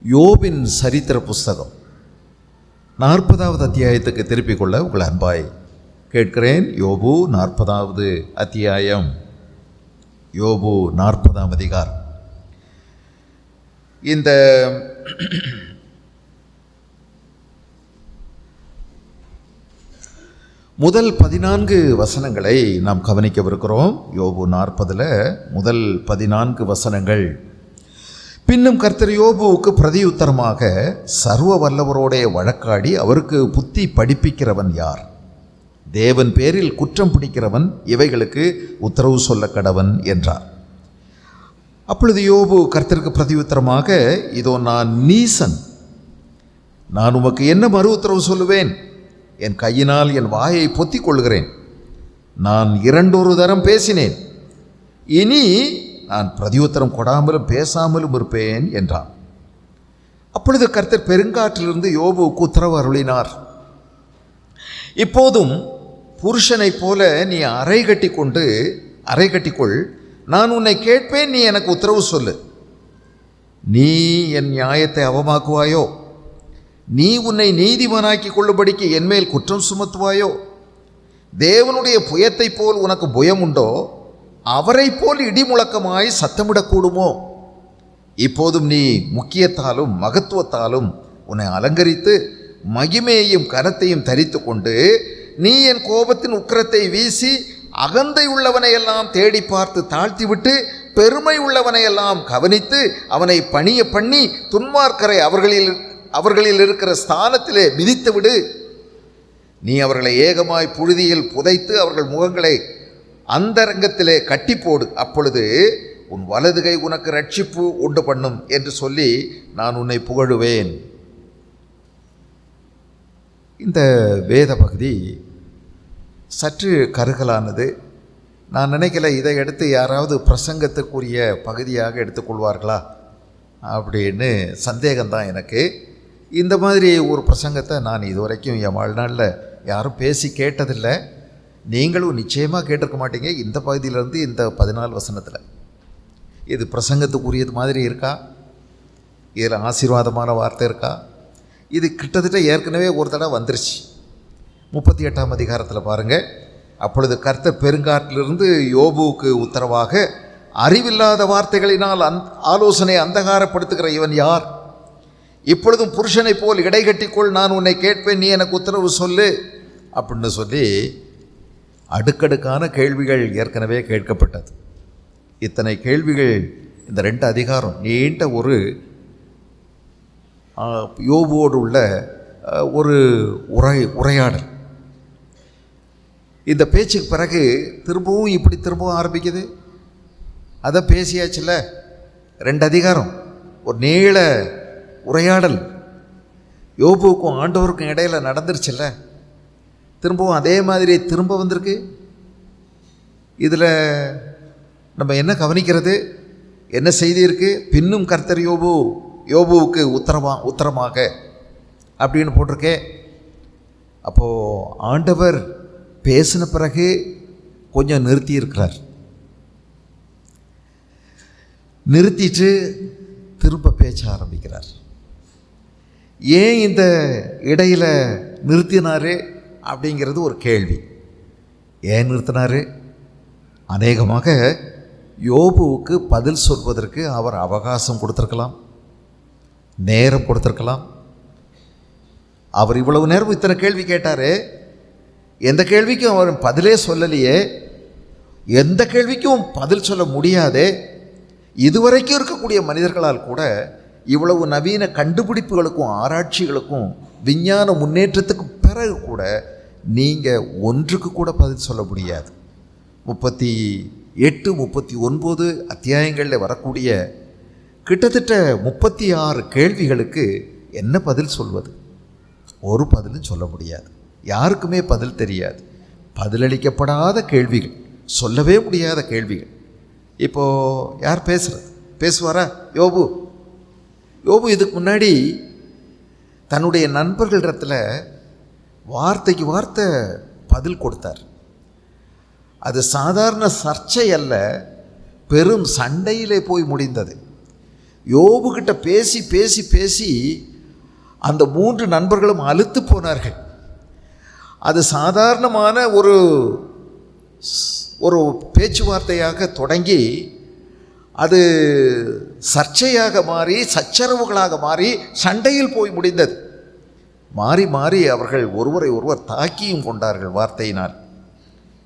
யோபின் சரித்திர புஸ்தகம் 40வது அத்தியாயத்துக்கு திருப்பிக் கொள்ள உங்கள் அன்பாய் கேட்கிறேன். யோபு 40வது அத்தியாயம், யோபு 40ஆம் அதிகாரம். இந்த முதல் 14 வசனங்களை நாம் கவனிக்கவிருக்கிறோம். யோபு 40ல் முதல் 14 வசனங்கள். பின்னும் கர்த்தர் யோபுவுக்கு பிரதியுத்தரமாக, சர்வ வல்லவரோடைய வழக்காடி அவருக்கு புத்தி படிப்பிக்கிறவன் யார்? தேவன் பேரில் குற்றம் பிடிக்கிறவன் இவைகளுக்கு உத்தரவு சொல்ல கடவன் என்றார். அப்பொழுது யோபு கர்த்தருக்கு பிரதியுத்தரமாக, இதோ நான் நீசன், நான் உமக்கு என்ன மறு உத்தரவு சொல்லுவேன்? என் கையினால் என் வாயை பொத்திக் கொள்கிறேன். நான் 2 தரம் பேசினேன், இனி நான் பிரதியுத்தரம் கொடாமலும் பேசாமலும் இருப்பேன் என்றான். அப்பொழுது கர்த்தர் பெருங்காற்றிலிருந்து யோபுவுக்கு உத்தரவு அருளினார். இப்போதும் புருஷனைப் போல நீ அறை கட்டிக்கொள், நான் உன்னை கேட்பேன், நீ எனக்கு உத்தரவு சொல்லு. நீ என் நியாயத்தை அவமாக்குவாயோ? நீ உன்னை நீதிமானாக்கி கொள்ளும்படிக்கு என்மேல் குற்றம் சுமத்துவாயோ? தேவனுடைய புயத்தை போல் உனக்கு புயம் உண்டோ? அவரை போல் இடிமுழக்கமாய் சத்தமிடக்கூடுமோ? இப்போதும் நீ முக்கியத்தாலும் மகத்துவத்தாலும் உன்னை அலங்கரித்து மகிமையையும் கனத்தையும் தரித்து கொண்டு, நீ என் கோபத்தின் உக்கிரத்தை வீசி அகந்தை உள்ளவனையெல்லாம் தேடி பார்த்து தாழ்த்திவிட்டு பெருமை உள்ளவனையெல்லாம் கவனித்து அவனை பணிய பண்ணி துன்மார்க்கரை அவர்களில் இருக்கிற ஸ்தானத்திலே மிதித்து விடு. நீ அவர்களை ஏகமாய் புழுதியில் புதைத்து அவர்கள் முகங்களை அந்தரங்கத்திலே கட்டி போடு. அப்பொழுது உன் வலதுகை உனக்கு ரட்சிப்பு உண்டு பண்ணும் என்று சொல்லி நான் உன்னை புகழுவேன். இந்த வேத பகுதி சற்று கருகலானது. நான் நினைக்கல இதை எடுத்து யாராவது பிரசங்கத்துக்குரிய பகுதியாக எடுத்துக்கொள்வார்களா அப்படின்னு சந்தேகம்தான் எனக்கு. இந்த மாதிரி ஒரு பிரசங்கத்தை நான் இதுவரைக்கும் என் வாழ்நாளில் யாரும் பேசி கேட்டதில்லை. நீங்களும் நிச்சயமாக கேட்டிருக்க மாட்டீங்க. இந்த பகுதியிலேருந்து இந்த 14 வசனத்தில் இது பிரசங்கத்துக்குரியது மாதிரி இருக்கா? இதில் ஆசீர்வாதமான வார்த்தை இருக்கா? இது கிட்டத்தட்ட ஏற்கனவே ஒரு தடவை வந்துருச்சு. 38ஆம் அதிகாரத்தில் பாருங்கள். அப்பொழுது கர்த்தர் பெருங்காற்றிலிருந்து யோபுவுக்கு உத்தரவாக, அறிவில்லாத வார்த்தைகளினால் ஆலோசனை அந்தகாரப்படுத்துகிற இவன் யார்? இப்பொழுதும் புருஷனை போல் இடைகட்டிக்கொள், நான் உன்னை கேட்பேன், நீ எனக்கு உத்தரவு சொல்லு அப்படின்னு சொல்லி அடுக்கடுக்கான கேள்விகள் ஏற்கனவே கேட்கப்பட்டது. இத்தனை கேள்விகள் இந்த 2 அதிகாரம் நீண்ட ஒரு யோபுவோடு உள்ள ஒரு உரையாடல். இந்த பேச்சுக்கு பிறகு திரும்பவும் ஆரம்பிக்குது. அதை பேசியாச்சுல 2 அதிகாரம், ஒரு நீள உரையாடல் யோபுவுக்கும் ஆண்டவருக்கும் இடையில் நடந்துருச்சுல்ல. திரும்பவும் அதே மாதிரி திரும்ப வந்திருக்கு. இதில் நம்ம என்ன கவனிக்கிறது? என்ன செய்தி இருக்குது? பின்னும் கர்த்தர் யோபுவுக்கு உத்தரமாக அப்படின்னு போட்டிருக்கே. அப்போது ஆண்டவர் பேசின பிறகு கொஞ்சம் நிறுத்தியிருக்கிறார். நிறுத்திட்டு திரும்ப பேச்ச ஆரம்பிக்கிறார். ஏன் இந்த இடையில் நிறுத்தினார் அப்படிங்கிறது ஒரு கேள்வி. ஏன் நிறுத்தினார்? அநேகமாக யோபுவுக்கு பதில் சொல்வதற்கு அவர் அவகாசம் கொடுத்துருக்கலாம், நேரம் கொடுத்துருக்கலாம். அவர் இவ்வளவு நேரம் இத்தனை கேள்வி கேட்டார், எந்த கேள்விக்கும் அவர் பதிலே சொல்லலையே, எந்த கேள்விக்கும் பதில் சொல்ல முடியாதே. இதுவரைக்கும் இருக்கக்கூடிய மனிதர்களால் கூட இவ்வளவு நவீன கண்டுபிடிப்புகளுக்கும் ஆராய்ச்சிகளுக்கும் விஞ்ஞான முன்னேற்றத்துக்கு பிறகு கூட நீங்கள் ஒன்றுக்கு கூட பதில் சொல்ல முடியாது. 38, 39 அத்தியாயங்களில் வரக்கூடிய கிட்டத்தட்ட 36 கேள்விகளுக்கு என்ன பதில் சொல்வது? ஒரு பதிலும் சொல்ல முடியாது. யாருக்குமே பதில் தெரியாது. பதிலளிக்கப்படாத கேள்விகள், சொல்லவே முடியாத கேள்விகள். இப்போது யார் பேசுவாரா? யோபு இதுக்கு முன்னாடி தன்னுடைய நண்பர்களிடத்தில் வார்த்தைக்கு வார்த்தை பதில் கொடுத்தார். அது சாதாரண சர்ச்சை அல்ல, பெரும் சண்டையிலே போய் முடிந்தது. யோபுகிட்ட பேசி பேசி பேசி அந்த 3 நண்பர்களும் அலுத்து போனார்கள். அது சாதாரணமான ஒரு பேச்சுவார்த்தையாக தொடங்கி அது சர்ச்சையாக மாறி சச்சரவுகளாக மாறி சண்டையில் போய் முடிந்தது. மாறி மாறி அவர்கள் ஒருவரை ஒருவர் தாக்கியும் கொண்டார்கள் வார்த்தையினால்.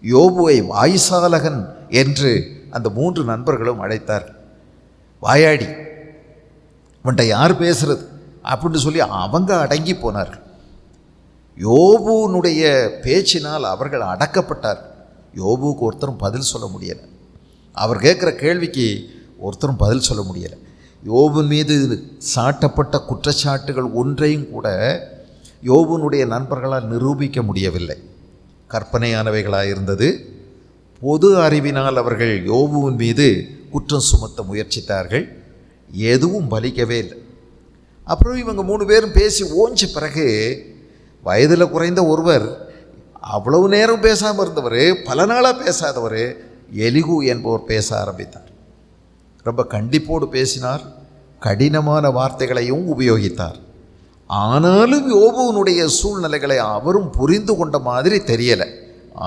யோபுவை வாய்சாலகன் என்று அந்த 3 நண்பர்களும் அழைத்தார்கள். வாயாடி, இவன்ட்ட யார் பேசுறது அப்படின்னு சொல்லி அவங்க அடங்கி போனார்கள். யோபுனுடைய பேச்சினால் அவர்கள் அடக்கப்பட்டார். யோபுவுக்கு ஒருத்தரும் பதில் சொல்ல முடியலை. அவர் கேட்குற கேள்விக்கு ஒருத்தரும் பதில் சொல்ல முடியலை. யோபு மீது சாட்டப்பட்ட குற்றச்சாட்டுகள் ஒன்றையும் கூட யோபுனுடைய நண்பர்களால் நிரூபிக்க முடியவில்லை. கற்பனையானவைகளாக இருந்தது. பொது அறிவினால் அவர்கள் யோபுவின் மீது குற்றம் சுமத்த முயற்சித்தார்கள். எதுவும் பலிக்கவே இல்லை. அப்புறம் இவங்க 3 பேரும் பேசி ஓஞ்ச பிறகு வயதில் குறைந்த ஒருவர், அவ்வளவு நேரம் பேசாமல் இருந்தவர், பல நாளாக பேசாதவர் எலிகு என்பவர் பேச ஆரம்பித்தார். ரொம்ப கண்டிப்போடு பேசினார். கடினமான வார்த்தைகளையும் உபயோகித்தார். ஆனாலும் யோபுவினுடைய சூழ்நிலைகளை அவரும் புரிந்து கொண்ட மாதிரி தெரியலை.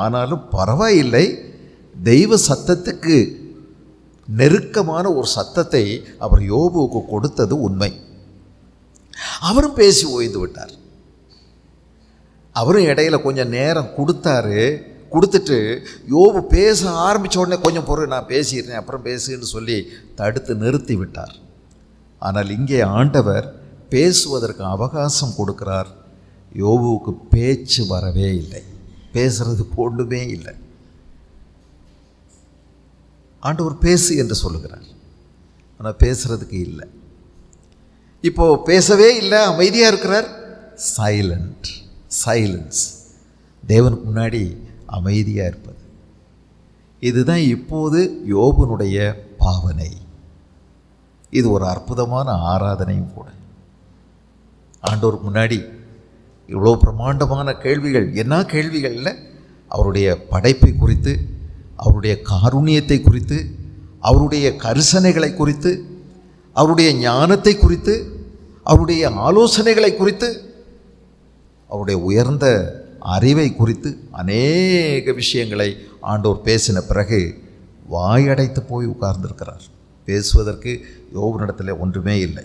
ஆனாலும் பரவாயில்லை, தெய்வ சத்தத்துக்கு நெருக்கமான ஒரு சத்தத்தை அவர் யோபுவுக்கு கொடுத்தது உண்மை. அவரும் பேசி ஓய்ந்து விட்டார். அவரும் இடையில கொஞ்சம் நேரம் கொடுத்துட்டு யோபு பேச ஆரம்பித்த உடனே கொஞ்சம் பொருள் நான் பேசிடுறேன் அப்புறம் பேசுன்னு சொல்லி தடுத்து நிறுத்தி விட்டார். ஆனால் இங்கே ஆண்டவர் பேசுவதற்கு அவகாசம் கொடுக்கிறார். யோபுவுக்கு பேச்சு வரவே இல்லை, பேசுறது ஒன்றுமே இல்லை. ஆண்டவர் பேசு என்று சொல்லுகிறார், ஆனால் பேசுறதுக்கு இல்லை. இப்போது பேசவே இல்லை, அமைதியாக இருக்கிறார். சைலன்ஸ். தேவனுக்கு முன்னாடி அமைதியாக இருப்பது, இதுதான் இப்போது யோபுனுடைய பாவனை. இது ஒரு அற்புதமான ஆராதனையும் கூட. ஆண்டவருக்கு முன்னாடி இவ்வளோ பிரமாண்டமான கேள்விகள், என்ன கேள்விகள் இல்லை, அவருடைய படைப்பை குறித்து, அவருடைய காருண்யத்தை குறித்து, அவருடைய கரிசனைகளை குறித்து, அவருடைய ஞானத்தை குறித்து, அவருடைய ஆலோசனைகளை குறித்து, அவருடைய உயர்ந்த அறிவை குறித்து அநேக விஷயங்களை ஆண்டவர் பேசின பிறகு வாயடைத்து போய் உட்கார்ந்திருக்கிறார். பேசுவதற்கு யோபுவிடத்தில் ஒன்றுமே இல்லை.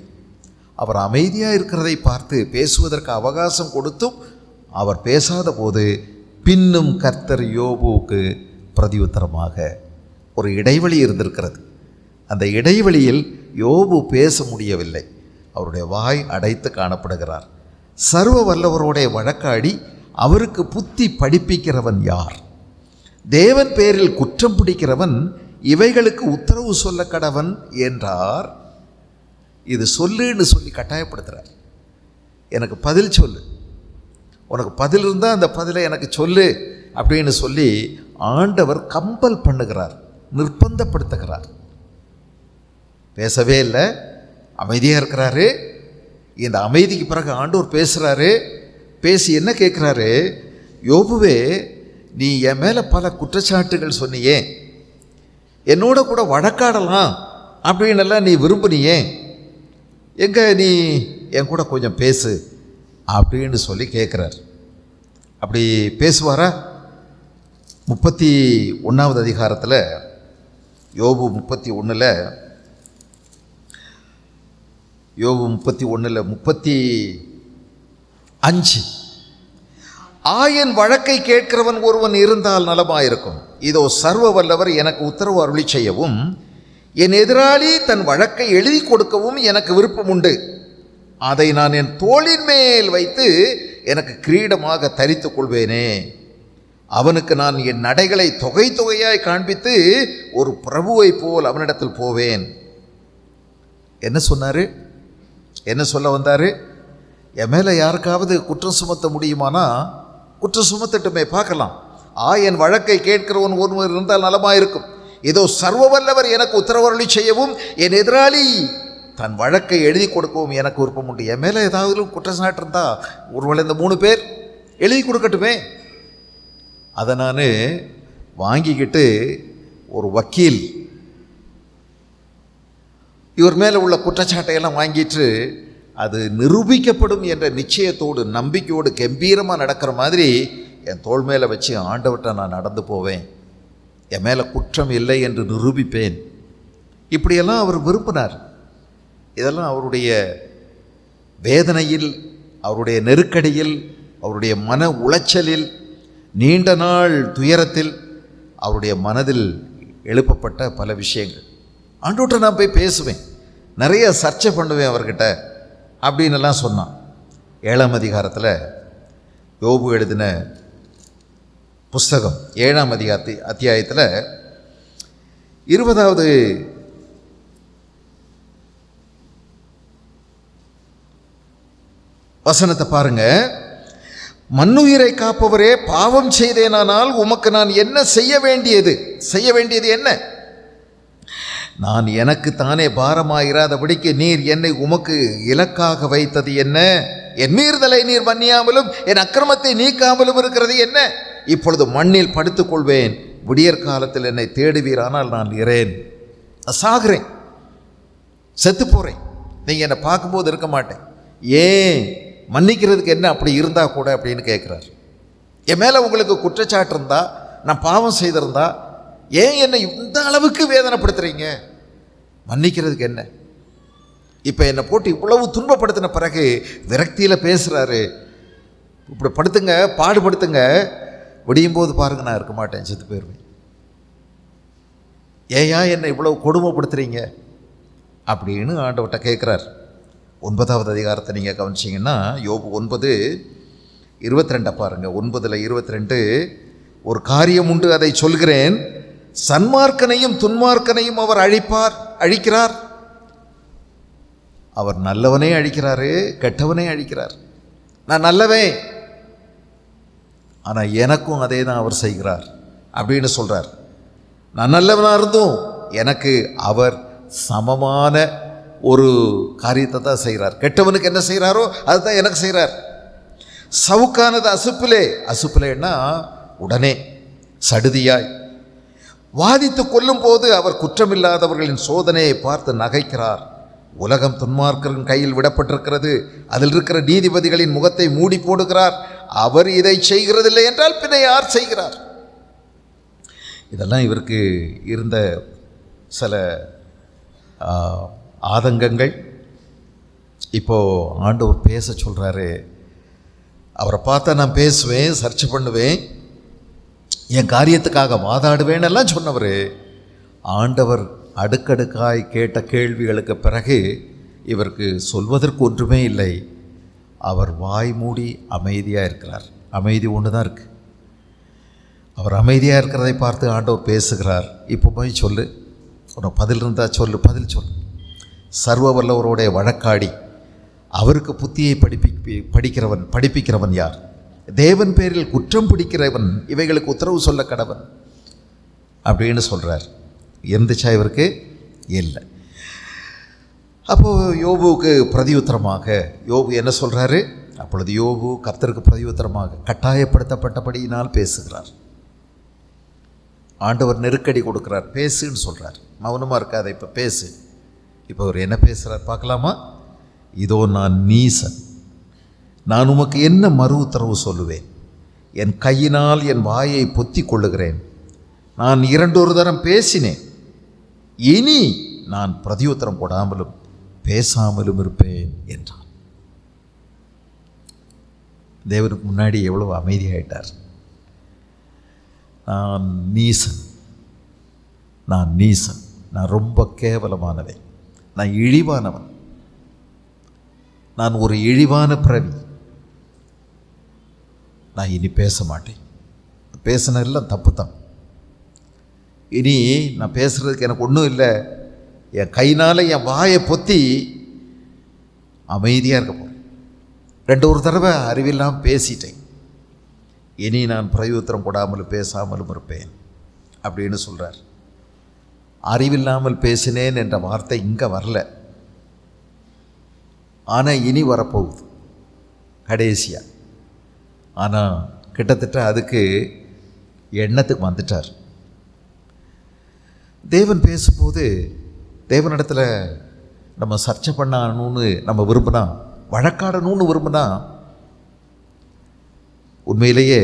அவர் அமைதியாக இருக்கிறதை பார்த்து பேசுவதற்கு அவகாசம் கொடுத்தும் அவர் பேசாத போது பின்னும் கர்த்தர் யோபுவுக்கு பிரதியுத்தரமாக ஒரு இடைவெளி இருந்திருக்கிறது. அந்த இடைவெளியில் யோபு பேச முடியவில்லை. அவருடைய வாய் அடைத்து காணப்படுகிறார். சர்வ வல்லவருடைய வழக்காடி அவருக்கு புத்தி படிப்பிக்கிறவன் யார்? தேவன் பேரில் குற்றம் பிடிக்கிறவன் இவைகளுக்கு உத்தரவு சொல்ல கடவன் என்றார். இது சொல்லுன்னு சொல்லி கட்டாயப்படுத்துகிறார். எனக்கு பதில் சொல்லு, உனக்கு பதில் இருந்தால் அந்த பதிலை எனக்கு சொல்லு அப்படின்னு சொல்லி ஆண்டவர் கம்பல் பண்ணுகிறார், நிர்பந்தப்படுத்துகிறார். பேசவே இல்லை, அமைதியாக இருக்கிறாரு. இந்த அமைதிக்கு பிறகு ஆண்டவர் பேசுகிறாரு. பேசி என்ன கேட்குறாரு? யோபுவே, நீ என் மேலே பல குற்றச்சாட்டுகள் சொன்னியே, என்னோட கூட வழக்காடலாம் அப்படின்னெல்லாம் நீ விரும்பினியே, எங்கே நீ என் கூட கொஞ்சம் பேசு அப்படின்னு சொல்லி கேட்குறார். அப்படி பேசுவாரா? 31வது அதிகாரத்தில் யோபு 31ல் யோபு 35 ஆயன் வழக்கை கேட்கிறவன் ஒருவன் இருந்தால் நலமாயிருக்கும். இதோ சர்வ வல்லவர் எனக்கு உத்தரவு அருளி செய்யவும் என் எதிராளி தன் வழக்கை எழுதி கொடுக்கவும் எனக்கு விருப்பம் உண்டு. அதை நான் என் தோளின் மேல் வைத்து எனக்கு கிரீடமாக தரித்துக் கொள்வேனே. அவனுக்கு நான் என் நடைகளை தொகை தொகையாய் காண்பித்து ஒரு பிரபுவை போல் அவனிடத்தில் போவேன். என்ன சொன்னார்? என்ன சொல்ல வந்தார்? என் மேலே யாருக்காவது குற்றம் சுமத்த முடியுமானா குற்றம் சுமத்தட்டுமே, பார்க்கலாம். என் வழக்கை கேட்கிறவன் ஒருவர் இருந்தால் நலமாயிருக்கும். ஏதோ சர்வ வல்லவர் எனக்கு உத்தரவருளி செய்யவும் என் எதிராளி தன் வழக்கை எழுதி கொடுக்கவும் எனக்கு விருப்பம் உண்டு. என் மேலே ஏதாவது குற்றச்சாட்டு இருந்தால் ஒருவேளை இந்த 3 பேர் எழுதி கொடுக்கட்டுமே. அதை நான் வாங்கிக்கிட்டு ஒரு வக்கீல் இவர் மேலே உள்ள குற்றச்சாட்டையெல்லாம் வாங்கிட்டு அது நிரூபிக்கப்படும் என்ற நிச்சயத்தோடு நம்பிக்கையோடு கம்பீரமாக நடக்கிற மாதிரி என் தோள் மேலே வச்சு ஆண்டவர்கிட்ட நான் நடந்து போவேன், என் மேலே குற்றம் இல்லை என்று நிரூபிப்பேன். இப்படியெல்லாம் அவர் விரும்பினார். இதெல்லாம் அவருடைய வேதனையில், அவருடைய நெருக்கடியில், அவருடைய மன உளைச்சலில், நீண்ட நாள் துயரத்தில் அவருடைய மனதில் எழுப்பப்பட்ட பல விஷயங்கள். ஆண்டவர்கிட்ட நான் போய் பேசுவேன், நிறைய சர்ச்சை பண்ணுவேன் அவர்கிட்ட அப்படின்னு எல்லாம் சொன்னான். 7ஆம் அதிகாரத்தில் யோபு எழுதின புஸ்தகம் 7ஆம் அத்தியாயத்தில் 20வது வசனத்தை பாருங்க. மண்ணுயிரை காப்பவரே, பாவம் செய்தேனானால் உமக்கு நான் என்ன செய்ய வேண்டியது என்ன? நான் எனக்கு தானே பாரமாயிராதபடிக்கு நீர் என்னை உமக்கு இலக்காக வைத்தது என்ன? என் மீறுதலை நீர் மன்னியாமலும் என் அக்கிரமத்தை நீக்காமலும் இருக்கிறது என்ன? இப்பொழுது மண்ணில் படுத்துக்கொள்வேன், விடியற் காலத்தில் என்னை தேடுவீரானால் நான் இறேன். சாகிறேன், செத்து போகிறேன், நீங்கள் என்னை பார்க்கும்போது இருக்க மாட்டேன். ஏன் மன்னிக்கிறதுக்கு என்ன அப்படி இருந்தால் கூட அப்படின்னு கேட்குறார். என் மேலே உங்களுக்கு குற்றச்சாட்டு இருந்தால், நான் பாவம் செய்திருந்தா ஏன் என்னை இந்த அளவுக்கு வேதனைப்படுத்துகிறீங்க? மன்னிக்கிறதுக்கு என்ன? இப்போ என்னை போட்டு இவ்வளவு துன்பப்படுத்தின பிறகு விரக்தியில் பேசுகிறாரு. இப்படி படுத்துங்க, பாடுபடுத்துங்க, விடியும் போது பாருங்கள் நான் இருக்க மாட்டேன், செத்து போயிடுவேன். ஏயா என்னை இவ்வளவு கொடுமைப்படுத்துகிறீங்க அப்படின்னு ஆண்டவர்கிட்ட கேட்குறார். 9வது அதிகாரத்தை நீங்கள் கவனிச்சிங்கன்னா யோபு 9:22 பாருங்கள். 9:22 ஒரு காரியம் உண்டு, அதை சொல்கிறேன், சன்மார்க்கனையும் துன்மார்க்கனையும் அவர் அழிக்கிறார். அவர் நல்லவனே அழிக்கிறாரு, கெட்டவனே அழிக்கிறார். நான் நல்லவன், ஆனால் எனக்கும் அதே தான் அவர் செய்கிறார் அப்படின்னு சொல்கிறார். நான் நல்லவனாக இருந்தும் எனக்கு அவர் சமமான ஒரு காரியத்தை தான் செய்கிறார். கெட்டவனுக்கு என்ன செய்கிறாரோ அதுதான் எனக்கு செய்கிறார். சவுக்கானது அசுப்பிலேன்னா உடனே சடுதியாய் வாதித்து கொல்லும் போது அவர் குற்றமில்லாதவர்களின் சோதனையை பார்த்து நகைக்கிறார். உலகம் துன்மார்க்கரின் கையில் விடப்பட்டிருக்கிறது, அதில் இருக்கிற நீதிபதிகளின் முகத்தை மூடி போடுகிறார். அவர் இதை செய்கிறதில்லை என்றால் பின்ன யார் செய்கிறார்? இதெல்லாம் இவருக்கு இருந்த சில ஆதங்கங்கள். இப்போது ஆண்டவர் பேச சொல்கிறாரு. அவரை பார்த்தா நான் பேசுவேன், சர்ச்சை பண்ணுவேன், என் காரியத்துக்காக வாதாடுவேன் எல்லாம் சொன்னவர். ஆண்டவர் அடுக்கடுக்காய் கேட்ட கேள்விகளுக்கு பிறகு இவருக்கு சொல்வதற்கு ஒன்றுமே இல்லை. அவர் வாய் மூடி அமைதியாக இருக்கிறார். அமைதி ஒன்று தான் இருக்குது. அவர் அமைதியாக இருக்கிறதை பார்த்து ஆண்டவர் பேசுகிறார். இப்போ போய் சொல்லு, உனக்கு பதில் இருந்தால் சொல்லு, பதில் சொல். சர்வ வல்லவருடைய வழக்காடி, அவருக்கு புத்தியை படிப்பிக்கிறவன் யார்? தேவன் பேரில் குற்றம் பிடிக்கிறவன் இவைகளுக்கு உத்தரவு சொல்ல கடவன் அப்படின்னு சொல்கிறார். இருந்துச்சா இவருக்கு? இல்லை. அப்போது யோபுவுக்கு பிரதியுத்தரமாக யோபு என்ன சொல்கிறாரு? அப்பொழுது யோபு கர்த்தருக்கு பிரதியுத்தரமாக கட்டாயப்படுத்தப்பட்டபடியினால் பேசுகிறார். ஆண்டவர் நெருக்கடி கொடுக்குறார், பேசுன்னு சொல்கிறார். மௌனமாக இருக்காத, இப்போ பேசு. இப்போ அவர் என்ன பேசுகிறார் பார்க்கலாமா? இதோ நான் நீசன், நான் உமக்கு என்ன மறு உத்தரவு சொல்லுவேன்? என் கையினால் என் வாயை பொத்தி கொள்ளுகிறேன். நான் 2 தரம் பேசினேன், இனி நான் பிரதியுத்தரம் போடாமலும் பேசாமலும் இருப்பேன் என்றார். தேவனுக்கு முன்னாடி எவ்வளவு அமைதியாயிட்டார். நான் நீசன், நான் ரொம்ப கேவலமானவன், நான் இழிவானவன், நான் ஒரு இழிவான பிறவி, நான் இனி பேச மாட்டேன். பேசினெல்லாம் தப்பு தான். இனி நான் பேசுகிறதுக்கு எனக்கு ஒன்றும் இல்லை. என் கையினால் என் வாயை பொத்தி அமைதியாக இருக்க போகிறேன். 2 தடவை அறிவில்லாமல் பேசிட்டேன், இனி நான் பிரதியுத்தரம் போடாமலும் பேசாமலும் இருப்பேன் அப்படின்னு சொல்கிறார். அறிவில்லாமல் பேசினேன் என்ற வார்த்தை இங்கே வரல, ஆனால் இனி வரப்போகுது கடைசியாக. ஆனால் கிட்டத்தட்ட அதுக்கு எண்ணத்துக்கு வந்துட்டார். தேவன் பேசும்போது தேவனிடத்தில் நம்ம சர்ச்சை பண்ணணும்னு நம்ம விரும்பினா, வழக்காடணும்னு விரும்பினா, உண்மையிலேயே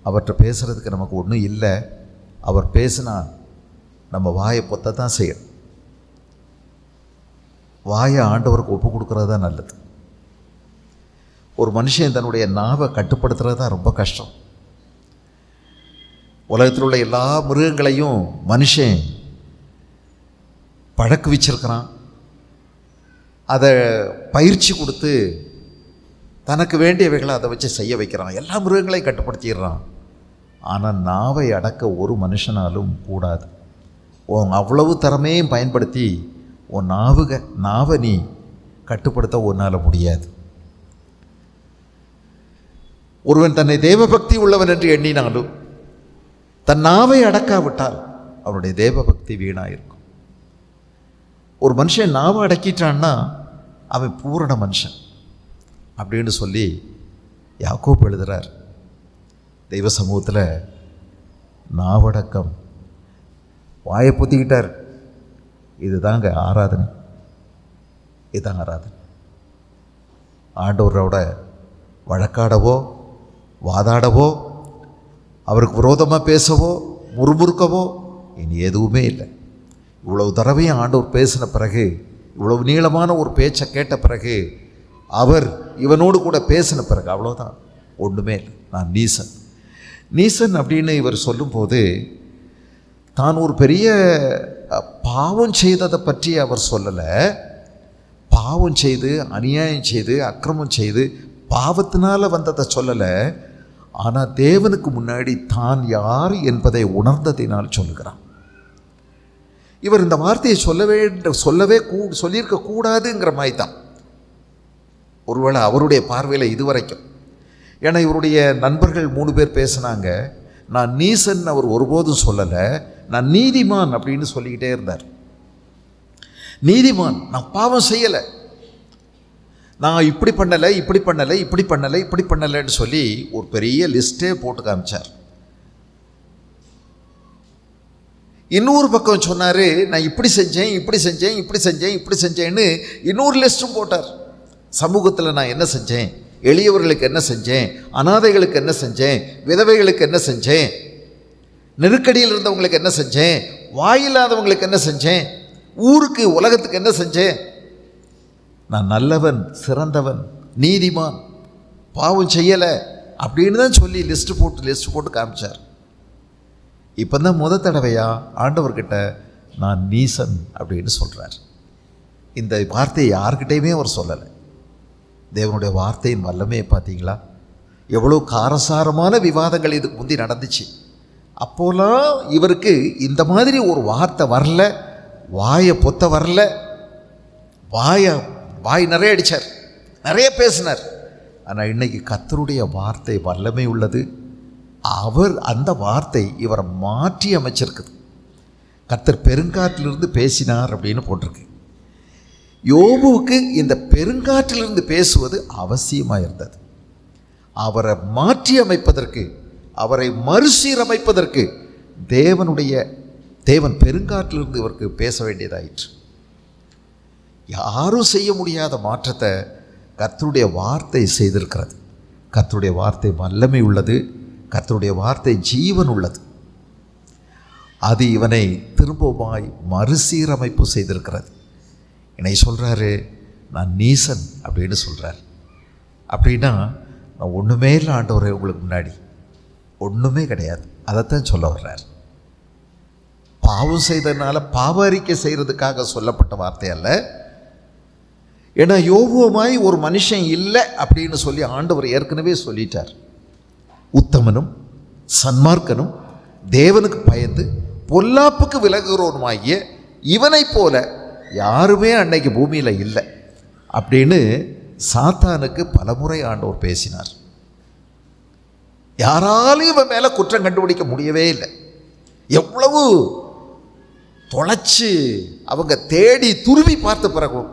அவர்கிட்ட பேசுகிறதுக்கு நமக்கு ஒன்றும் இல்லை. அவர் பேசினா நம்ம வாயை பொத்த தான் செய்யணும். வாயை ஆண்டவருக்கு ஒப்பு கொடுக்கறது தான் நல்லது. ஒரு மனுஷன் தன்னுடைய நாவை கட்டுப்படுத்துறது தான் ரொம்ப கஷ்டம். உலகத்தில் உள்ள எல்லா மிருகங்களையும் மனுஷன் பழக்க வச்சிருக்கிறான். அதை பயிற்சி கொடுத்து தனக்கு வேண்டியவைகளை அதை வச்சு செய்ய வைக்கிறான். எல்லா மிருகங்களையும் கட்டுப்படுத்திடுறான். ஆனால் நாவை அடக்க ஒரு மனுஷனாலும் கூடாது. உன் அவ்வளவு திறமையும் பயன்படுத்தி உன் நாவை நீ கட்டுப்படுத்த உன்னால் முடியாது. ஒருவன் தன்னை தேவபக்தி உள்ளவன் என்று எண்ணினாலும் தன் நாவை அடக்காவிட்டால் அவனுடைய தேவபக்தி வீணாயிருக்கும். ஒரு மனுஷன் நாவை அடக்கிட்டான்னா அவன் பூரண மனுஷன் அப்படின்னு சொல்லி யாக்கோபு எழுதுகிறார். தெய்வ சமூகத்தில் நாவடக்கம், வாயை பொத்திக்கிட்டார். இதுதாங்க ஆராதனை. இதுதான் ஆராதனை. ஆண்டவரோட வழக்காடவோ வாதாடவோ அவருக்கு விரோதமாக பேசவோ முறுமுறுக்கவோ இனி எதுவுமே இல்லை. இவ்வளவு தடவையும் ஆண்டவர் பேசின பிறகு, இவ்வளவு நீளமான ஒரு பேச்சை கேட்ட பிறகு, அவர் இவனோடு கூட பேசின பிறகு அவ்வளோதான், ஒன்றுமே இல்லை. நான் நீசன் அப்படின்னு இவர் சொல்லும்போது தான் ஒரு பெரிய பாவம் செய்ததை பற்றி அவர் சொல்லலை. பாவம் செய்து அநியாயம் செய்து அக்கிரமம் செய்து பாவத்தினால் வந்ததை சொல்லலை. ஆனால் தேவனுக்கு முன்னாடி தான் யார் என்பதை உணர்ந்ததினால் சொல்லுகிறான். இவர் இந்த வார்த்தையை சொல்லியிருக்க கூடாதுங்கிற மாதிரி தான் ஒருவேளை அவருடைய பார்வையில் இதுவரைக்கும். ஏன்னா இவருடைய நண்பர்கள் 3 பேர் பேசினாங்க. நான் நீசன் அவர் ஒருபோதும் சொல்லலை, நான் நீதிமான் அப்படின்னு சொல்லிக்கிட்டே இருந்தார். நீதிமான், நான் பாவம் செய்யலை, நான் இப்படி பண்ணலைன்னு சொல்லி ஒரு பெரிய லிஸ்ட்டே போட்டு காமிச்சார். இன்னொரு பக்கம் சொன்னார், நான் இப்படி செஞ்சேன்னு இன்னொரு லிஸ்ட்டும் போட்டார். சமூகத்தில் நான் என்ன செஞ்சேன், எளியவர்களுக்கு என்ன செஞ்சேன், அனாதைகளுக்கு என்ன செஞ்சேன், விதவைகளுக்கு என்ன செஞ்சேன், நெருக்கடியில் இருந்தவங்களுக்கு என்ன செஞ்சேன், வாயில்லாதவங்களுக்கு என்ன செஞ்சேன், ஊருக்கு உலகத்துக்கு என்ன செஞ்சேன், நான் நல்லவன், சிறந்தவன், நீதிமான், பாவம் செய்யலை அப்படின்னு தான் சொல்லி லிஸ்ட்டு போட்டு காமிச்சார். இப்போ தான் தடவையா ஆண்டவர்கிட்ட நான் நீசன் அப்படின்னு சொல்கிறார். இந்த வார்த்தையை யார்கிட்டையுமே அவர் சொல்லலை. தேவனுடைய வார்த்தையின் வல்லமையை பார்த்தீங்களா? எவ்வளோ காரசாரமான விவாதங்கள் இதுக்கு முந்தி நடந்துச்சு. அப்போலாம் இவருக்கு இந்த மாதிரி ஒரு வார்த்தை வரல, வாயை பொத்த வரல. வாய் நிறைய அடித்தார், நிறைய பேசினார். ஆனால் இன்னைக்கு கர்த்தருடைய வார்த்தை வல்லமை உள்ளது. அவர் அந்த வார்த்தை இவரை மாற்றி அமைச்சிருக்குது. கர்த்தர் பெருங்காற்றிலிருந்து பேசினார் அப்படின்னு போட்டிருக்கு. யோபுவுக்கு இந்த பெருங்காற்றிலிருந்து பேசுவது அவசியமாக இருந்தது. அவரை மாற்றி அமைப்பதற்கு, அவரை மறுசீரமைப்பதற்கு தேவன் பெருங்காற்றிலிருந்து இவருக்கு பேச வேண்டியதாயிற்று. யாரும் செய்ய முடியாத மாற்றத்தை கர்த்தருடைய வார்த்தை செய்திருக்கிறது. கர்த்தருடைய வார்த்தை வல்லமை உள்ளது. கர்த்தருடைய வார்த்தை ஜீவன் உள்ளது. அது இவனை திரும்பவுமாய் மறுசீரமைப்பு செய்திருக்கிறது. என்னை சொல்கிறாரு, நான் நீசன் அப்படின்னு சொல்கிறார். அப்படின்னா நான் ஒன்றுமே இல்லை ஆண்டவரே, உங்களுக்கு முன்னாடி ஒன்றுமே கிடையாது. அதைத்தான் சொல்ல வர்றார். பாவம் செய்ததுனால பாவ அறிக்கை செய்கிறதுக்காக சொல்லப்பட்ட வார்த்தை அல்ல. ஏன்னா யோபுவமாய் ஒரு மனுஷன் இல்லை அப்படின்னு சொல்லி ஆண்டவர் ஏற்கனவே சொல்லிட்டார். உத்தமனும் சன்மார்க்கனும் தேவனுக்கு பயந்து பொல்லாப்புக்கு விலகுகிறவனுமாகிய இவனை போல யாருமே அன்னைக்கு பூமியில் இல்லை அப்படின்னு சாத்தானுக்கு பலமுறை ஆண்டவர் பேசினார். யாராலும் இவன் மேலே குற்றம் கண்டுபிடிக்க முடியவே இல்லை. எவ்வளவு தொலைச்சு அவங்க தேடி துருவி பார்த்த பிறகும்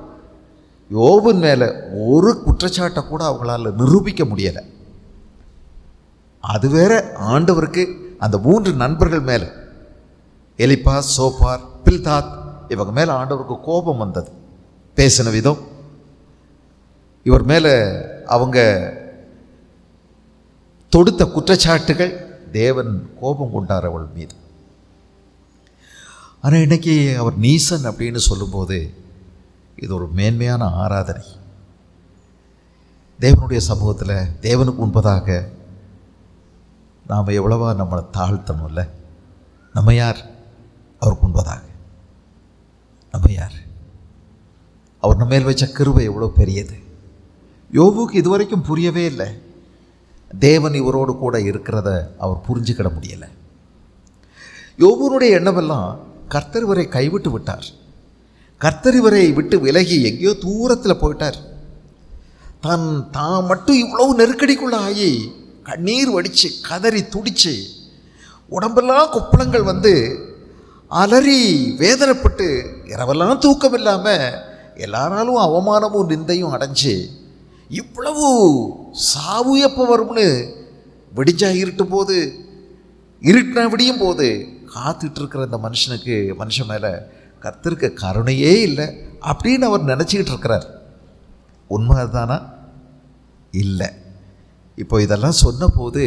யோபின் மேலே ஒரு குற்றச்சாட்டை கூட அவங்களால நிரூபிக்க முடியலை. அது வேற ஆண்டவருக்கு அந்த 3 நண்பர்கள் மேலே, எலிப்பாஸ், சோப்பார், பில்தாத், இவங்க மேலே ஆண்டவருக்கு கோபம் வந்தது. பேசின விதம், இவர் மேலே அவங்க தொடுத்த குற்றச்சாட்டுகள், தேவன் கோபம் கொண்டார் அவள் மீது. ஆனால் இன்னைக்கு அவர் நீசன் அப்படின்னு சொல்லும்போது இது ஒரு மேன்மையான ஆராதனை. தேவனுடைய சமூகத்தில் தேவனுக்கு முன்பதாக நாம் எவ்வளவா நம்மளை தாழ்த்தணும்ல. நம்ம யார் அவருக்கு முன்பதாக? நம்ம யார்? அவர் நம்ம மேல் வச்ச கிருபை எவ்வளோ பெரியது. யோபுக்கு இதுவரைக்கும் புரியவே இல்லை. தேவன் இவரோடு கூட இருக்கிறத அவர் புரிஞ்சுக்கிட முடியலை. யோபுனுடைய எண்ணமெல்லாம் கர்த்தர் இவரை கைவிட்டு விட்டார், கர்த்தர் இவரை விட்டு விலகி எங்கேயோ தூரத்தில் போயிட்டார். தான் மட்டும் இவ்வளவு நெருக்கடிக்குள்ள ஆகி கண்ணீர் வடித்து கதறி துடித்து உடம்பெல்லாம் கொப்பளங்கள் வந்து அலறி வேதனைப்பட்டு இரவெல்லாம் தூக்கம் இல்லாமல் எல்லாராலும் அவமானமும் நிந்தையும் அடைஞ்சு இவ்வளவு சாவு எப்போ வரும்னு விடிஞ்சா இருட்டும் போது இருட்டின விடியும் போது காத்துட்ருக்கிற இந்த மனுஷன் மேலே கர்த்தருக்கு கருணையே இல்லை அப்படின்னு அவர் நினச்சிக்கிட்டு இருக்கிறார். உண்மை அதுதானா? இல்லை. இப்போ இதெல்லாம் சொன்ன போது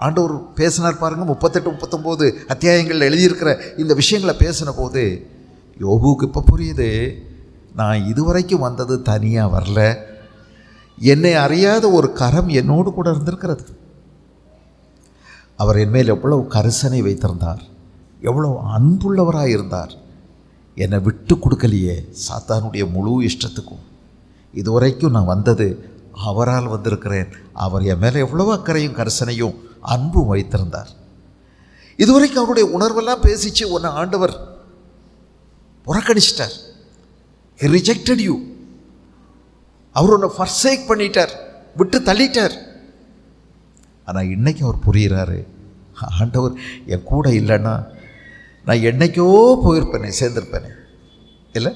ஆண்டவர் பேசினார் பாருங்கள். 38, 39 அத்தியாயங்கள் எழுதியிருக்கிற இந்த விஷயங்களை பேசின போது யோபுக்கு இப்போ புரியுது, நான் இதுவரைக்கும் வந்தது தனியாக வரல, என்னை அறியாத ஒரு கரம் என்னோடு கூட இருந்திருக்கிறது. அவர் என்மேல் எவ்வளவு கரிசனை வைத்திருந்தார், எவ்வளோ அன்புள்ளவராக இருந்தார். என்னை விட்டு கொடுக்கலையே சாத்தானுடைய முழு இஷ்டத்துக்கும். இதுவரைக்கும் நான் வந்தது அவரால் வந்திருக்கிறேன். அவர் என் மேலே எவ்வளோ அக்கறையும் கரிசனையும் அன்பும் வைத்திருந்தார். இதுவரைக்கும் அவருடைய உணர்வெல்லாம் பேசிச்சு உன்னை ஆண்டவர் புறக்கணிச்சிட்டார். He rejected you. அவர் உன்னை forsake பண்ணிட்டார், விட்டு தள்ளிட்டார். ஆனால் இன்னைக்கு அவர் புரிகிறாரு, ஆண்டவர் என் கூட இல்லைன்னா நான் என்னைக்கோ போயிருப்பேனே, சேர்ந்திருப்பேனே. இல்லை,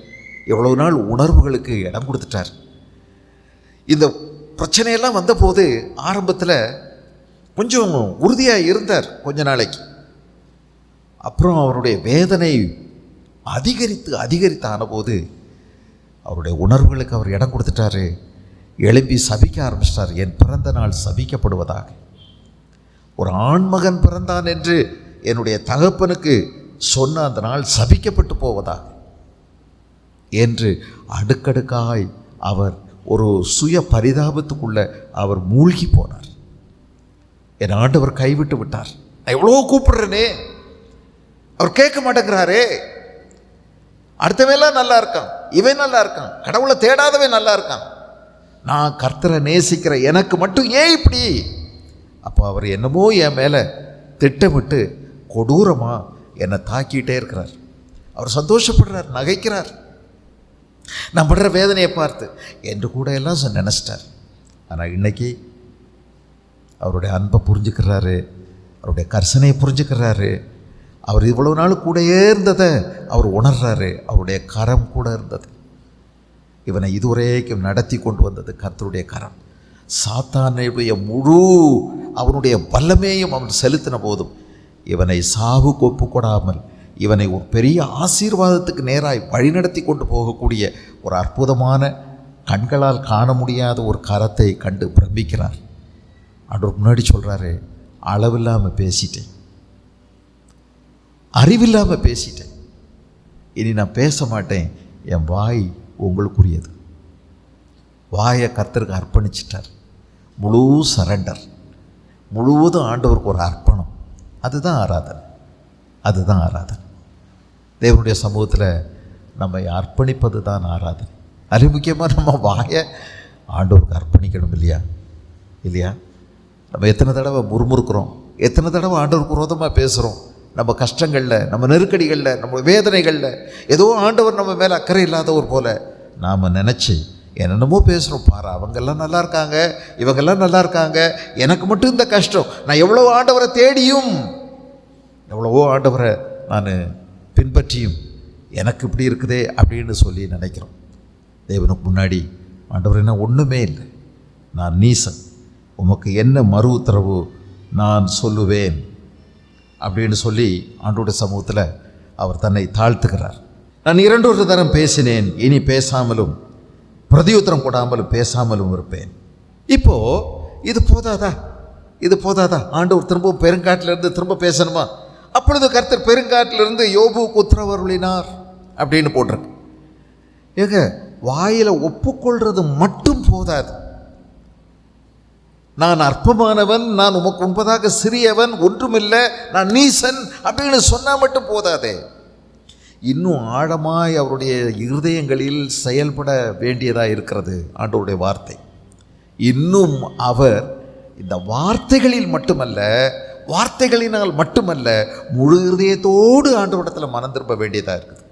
எவ்வளவு நாள் உணர்வுகளுக்கு இடம் கொடுத்துட்டார். இந்த பிரச்சனையெல்லாம் வந்தபோது ஆரம்பத்தில் கொஞ்சம் உறுதியாக இருந்தார் கொஞ்ச நாளைக்கு. அப்புறம் அவருடைய வேதனை அதிகரித்து ஆனபோது அவருடைய உணர்வுகளுக்கு அவர் இடம் கொடுத்துட்டாரு. எழும்பி சபிக்க ஆரம்பிச்சிட்டார். என் பிறந்த நாள் சபிக்கப்படுவதாக, ஒரு ஆண்மகன் பிறந்தான் என்று என்னுடைய தகப்பனுக்கு சொன்ன அந்த நாள் சபிக்கப்பட்டு போவதாக என்று அடுக்கடுக்காய் அவர் ஒரு சுய பரிதாபத்துக்குள்ள அவர் மூழ்கி போனார். என் ஆண்டவர் கைவிட்டு விட்டார். நான் எவ்வளோ கூப்பிடுறேனே, அவர் கேட்க மாட்டேங்கிறாரே. அடுத்தவெல்லாம் நல்லா இருக்கான், இவன் நல்லா இருக்கான், கடவுளை தேடாதவன் நல்லா இருக்கான், நான் கர்த்தரை நேசிக்கிற எனக்கு மட்டும் ஏன் இப்படி? அப்போ அவர் என்னமோ என் மேலே திட்டமிட்டு கொடூரமாக என்னை தாக்கிட்டே இருக்கிறார். அவர் சந்தோஷப்படுறார், நகைக்கிறார். நான் படுற வேதனையை பார்த்து என்று கூட எல்லாம் நினச்சிட்டார். ஆனால் இன்னைக்கு அவருடைய அன்பை புரிஞ்சுக்கிறாரு, அவருடைய கரிசனையை புரிஞ்சுக்கிறாரு. அவர் இவ்வளவு நாள் கூடயே இருந்ததை அவர் உணர்றாரு. அவருடைய கரம் கூட இருந்தது. இவனை இதுவரைக்கும் நடத்தி கொண்டு வந்தது கர்த்தருடைய கரம். சாத்தானுடைய முழு அவனுடைய வல்லமையும் அவன் செலுத்தின போதும் இவனை சாவுக்கு ஒப்பு கொடாமல் இவனை ஒரு பெரிய ஆசீர்வாதத்துக்கு நேராய் வழிநடத்தி கொண்டு போகக்கூடிய ஒரு அற்புதமான, கண்களால் காண முடியாத ஒரு கரத்தை கண்டு பிரமிக்கிறார். ஆண்டவர் முன்னாடி சொல்கிறாரு, அளவில்லாமல் பேசிட்டேன், அறிவில்லாமல் பேசிட்டேன், இனி நான் பேச மாட்டேன், என் வாய் உங்களுக்குரியது. வாயை கர்த்தருக்கு அர்ப்பணிச்சிட்டார். முழு சரண்டர், முழுவதும் ஆண்டவருக்கு ஒரு அர்ப்பணம். அதுதான் ஆராதனை, அதுதான் ஆராதனை. தேவனுடைய சமூகத்தில் நம்மை அர்ப்பணிப்பது தான் ஆராதனை. அது முக்கியமாக நம்ம வாயை ஆண்டவருக்கு அர்ப்பணிக்கணும். இல்லையா? நம்ம எத்தனை தடவை முறுமுறுக்கிறோம், எத்தனை தடவை ஆண்டவருக்கு விரோதமாக பேசுகிறோம். நம்ம கஷ்டங்களில், நம்ம நெருக்கடிகளில், நம்ம வேதனைகளில் ஏதோ ஆண்டவர் நம்ம மேலே அக்கறை இல்லாதவர் போல் நாம் நினச்சி என்னென்னமோ பேசுகிறோம். பாரு, அவங்கெல்லாம் நல்லா இருக்காங்க, இவங்கெல்லாம் நல்லா இருக்காங்க, எனக்கு மட்டும் இந்த கஷ்டம். நான் எவ்வளோ ஆண்டவரை தேடியும், எவ்வளவோ ஆண்டவரை நான் பின்பற்றியும் எனக்கு இப்படி இருக்குதே அப்படின்னு சொல்லி நினைக்கிறோம். தேவனுக்கு முன்னாடி ஆண்டவர் என்ன ஒன்றுமே இல்லை, நான் நீசன், உமக்கு என்ன மறு உத்தரவு நான் சொல்லுவேன் அப்படின்னு சொல்லி ஆண்டவருடைய சமூகத்தில் அவர் தன்னை தாழ்த்துக்கிறார். நான் 2 தரம் பேசினேன், இனி பேசாமலும் பிரதியுத்தரம் கொடாமலும் பேசாமலும் இருப்பேன். இப்போ இது போதாதா? ஆண்டவர் திரும்ப பெருங்காட்டிலிருந்து திரும்ப பேசணுமா? அப்பொழுது கர்த்தர் பெருங்காட்டிலிருந்து யோபுவுக்கு உத்தரவருளினார் அப்படின்னு போட்டிருக்கு. ஏங்க, வாயில ஒப்புக்கொள்றது மட்டும் போதாது. நான் அற்பமானவன், நான் உமக்கு முன்பதாக சிறியவன், ஒன்றுமில்லை, நான் நீசன் அப்படின்னு சொன்னா மட்டும் போதாதே. இன்னும் ஆழமாய் அவருடைய இருதயங்களில் செயல்பட வேண்டியதாக இருக்கிறது ஆண்டவருடைய வார்த்தை. இன்னும் அவர் இந்த வார்த்தைகளில் மட்டுமல்ல, வார்த்தைகளினால் மட்டுமல்ல, முழு இருதயத்தோடு ஆண்டவரிடத்தில் மனம் திரும்ப வேண்டியதாக இருக்குது.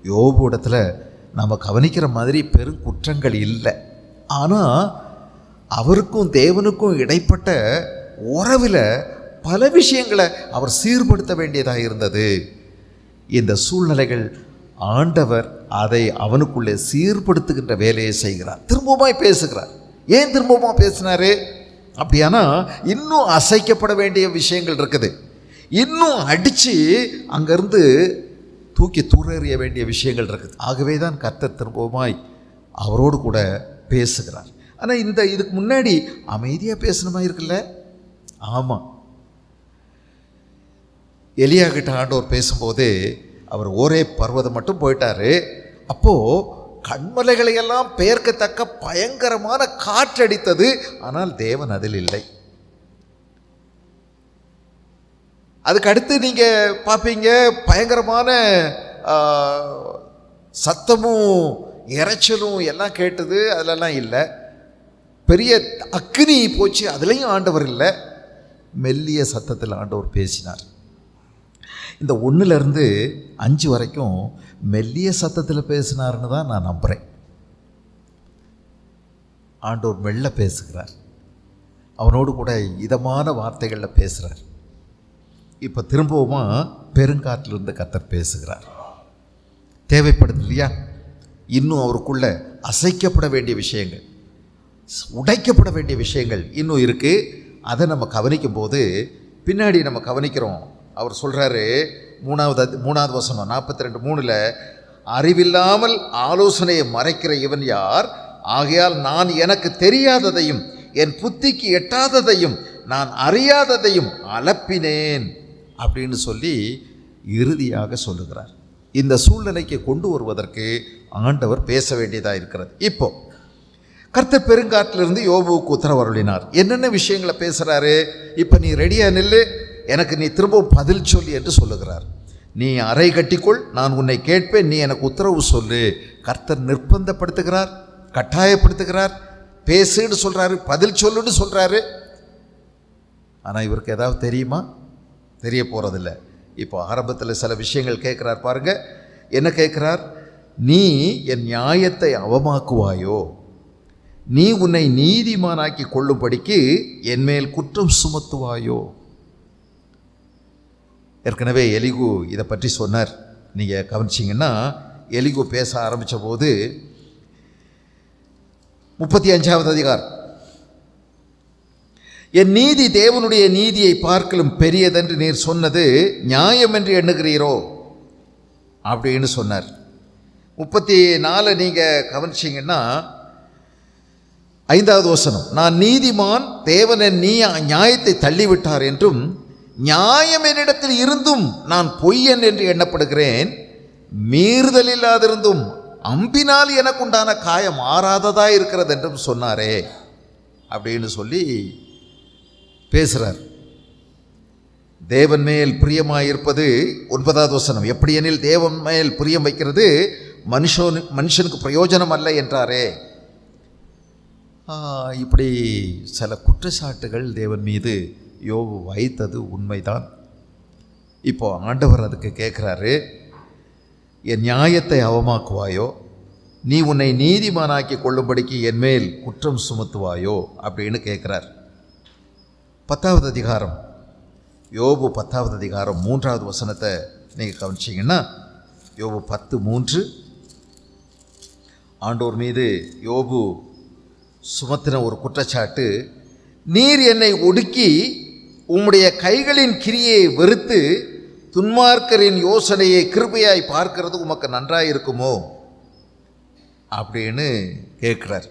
யோபு இடத்துல நம்ம கவனிக்கிற மாதிரி பெரும் குற்றங்கள் இல்லை. ஆனால் அவருக்கும் தேவனுக்கும் இடைப்பட்ட உறவில் பல விஷயங்களை அவர் சீர்படுத்த வேண்டியதாக இருந்தது. இந்த சூழ்நிலைகள் ஆண்டவர் அதை அவனுக்குள்ளே சீர்படுத்துகின்ற வேலையை செய்கிறார். திரும்பவுமாய் பேசுகிறார். ஏன் திரும்பவுமா பேசினாரு? அப்படியானா இன்னும் அசைக்கப்பட வேண்டிய விஷயங்கள் இருக்குது. இன்னும் அடித்து அங்கேருந்து தூக்கி தூரெறிய வேண்டிய விஷயங்கள் இருக்குது. ஆகவே தான் கர்த்தர் திரும்பவுமாய் அவரோடு கூட பேசுகிறார். ஆனால் இதுக்கு முன்னாடி அமைதியாக பேசணுமா இருக்குல்ல? ஆமாம். எலியா கிட்ட ஆண்டவர் பேசும்போது அவர் ஒரே பர்வதம் மட்டும் போயிட்டாரு. அப்போது கண்மலைகளையெல்லாம் பெயர்க்கத்தக்க பயங்கரமான காற்றடித்தது. ஆனால் தேவன் அதில் இல்லை. அதுக்கு அடுத்து நீங்கள் பார்ப்பீங்க, பயங்கரமான சத்தமும் இறைச்சலும் எல்லாம் கேட்டது. அதிலெல்லாம் இல்லை. பெரிய அக்னி போச்சு, அதுலேயும் ஆண்டவர் இல்லை. மெல்லிய சத்தத்தில் ஆண்டவர் பேசினார். இந்த 1லேருந்து 5 வரைக்கும் மெல்லிய சத்தத்தில் பேசினார்னு தான் நான் நம்புகிறேன். ஆண்டவர் மெல்ல பேசுகிறார். அவனோடு கூட இதமான வார்த்தைகளில் பேசுகிறார். இப்போ திரும்பவுமா பெருங்காற்றிலிருந்து கர்த்தர் பேசுகிறார். தேவைப்படுது இல்லையா? இன்னும் அவருக்குள்ள அசைக்கப்பட வேண்டிய விஷயங்கள், உடைக்கப்பட வேண்டிய விஷயங்கள் இன்னும் இருக்குது. அதை நம்ம கவனிக்கும் போது பின்னாடி நம்ம கவனிக்கிறோம். அவர் சொல்கிறாரு, 3வது வசனம் 42:3, அறிவில்லாமல் ஆலோசனையை மறைக்கிற இவன் யார்? ஆகையால் நான் எனக்கு தெரியாததையும் என் புத்திக்கு எட்டாததையும் நான் அறியாததையும் அலப்பினேன் அப்படின்னு சொல்லி இறுதியாக சொல்லுகிறார். இந்த சூழ்நிலைக்கு கொண்டு வருவதற்கு ஆண்டவர் பேச வேண்டியதாக இருக்கிறது. இப்போ கர்த்தர் பெருங்காட்டிலிருந்து யோபுவுக்கு உத்தரவருளினார். என்னென்ன விஷயங்களை பேசுகிறாரு? இப்போ நீ ரெடியாக நில்லு, எனக்கு நீ திரும்பவும் பதில் சொல்லி என்று சொல்லுகிறார். நீ அறை கட்டிக்கொள், நான் உன்னை கேட்பேன், நீ எனக்கு உத்தரவு சொல்லு. கர்த்தர் நிர்பந்தப்படுத்துகிறார், கட்டாயப்படுத்துகிறார். பேசுன்னு சொல்கிறாரு, பதில் சொல்லுன்னு சொல்கிறாரு. ஆனால் இவருக்கு ஏதாவது தெரியுமா? தெரிய போகிறதில்ல. இப்போ ஆரம்பத்தில் சில விஷயங்கள் கேட்குறார் பாருங்க. என்ன கேட்குறார்? நீ என் நியாயத்தை அவமாக்குவாயோ? நீ உன்னை நீதிமானாக்கி கொள்ளும்படிக்கு என்மேல் குற்றம் சுமத்துவாயோ? ஏற்கனவே எலிகு இதை பற்றி சொன்னார். நீங்கள் கவனிச்சிங்கன்னா எலிகு பேச ஆரம்பித்த போது 35வது அதிகாரம், என் நீதி தேவனுடைய நீதியை பார்க்கலும் பெரியதென்று நீர் சொன்னது நியாயம் என்று எண்ணுகிறீரோ அப்படின்னு சொன்னார். 34 நீங்கள் கவனிச்சிங்கன்னா 5வது வசனம், நான் நீதிமான், தேவன் என் நியாயத்தை தள்ளிவிட்டார் என்றும் நியாயம் என்னிடத்தில் இருந்தும் நான் பொய்யன் என்று எண்ணப்படுகிறேன். மீறுதல் இல்லாதிருந்தும் அம்பினால் எனக்கு உண்டான காயம் மாறாததாக இருக்கிறது என்றும் சொன்னாரே அப்படின்னு சொல்லி பேசுகிறார். தேவன் மேல் பிரியமாயிருப்பது 9வது வசனம், எப்படி எனில் தேவன் மேல் பிரியம் வைக்கிறது மனுஷனுக்கு பிரயோஜனம் அல்ல என்றாரே. இப்படி சில குற்றச்சாட்டுகள் தேவன் மீது யோபு வைத்தது உண்மைதான். இப்போ ஆண்டவர் அதுக்கு கேட்குறாரு, என் நியாயத்தை அவமாக்குவாயோ? நீ உன்னை நீதிமானாக்கி கொள்ளும்படிக்கு என்மேல் குற்றம் சுமத்துவாயோ அப்படின்னு கேட்குறார். 10வது அதிகாரம், யோபு 10வது அதிகாரம் 3வது வசனத்தை நீங்கள் கவனிச்சிங்கன்னா, யோபு 10:3, ஆண்டோர் மீது யோபு சுமத்தின ஒரு குற்றச்சாட்டு, நீர் என்னை ஒடுக்கி உம்முடைய கைகளின் கிரியை வெறுத்து துன்மார்க்கரின் யோசனையை கிருபையாய் பார்க்கிறது உமக்கு நன்றாயிருக்குமோ? அப்படின்னு கேட்குறார்.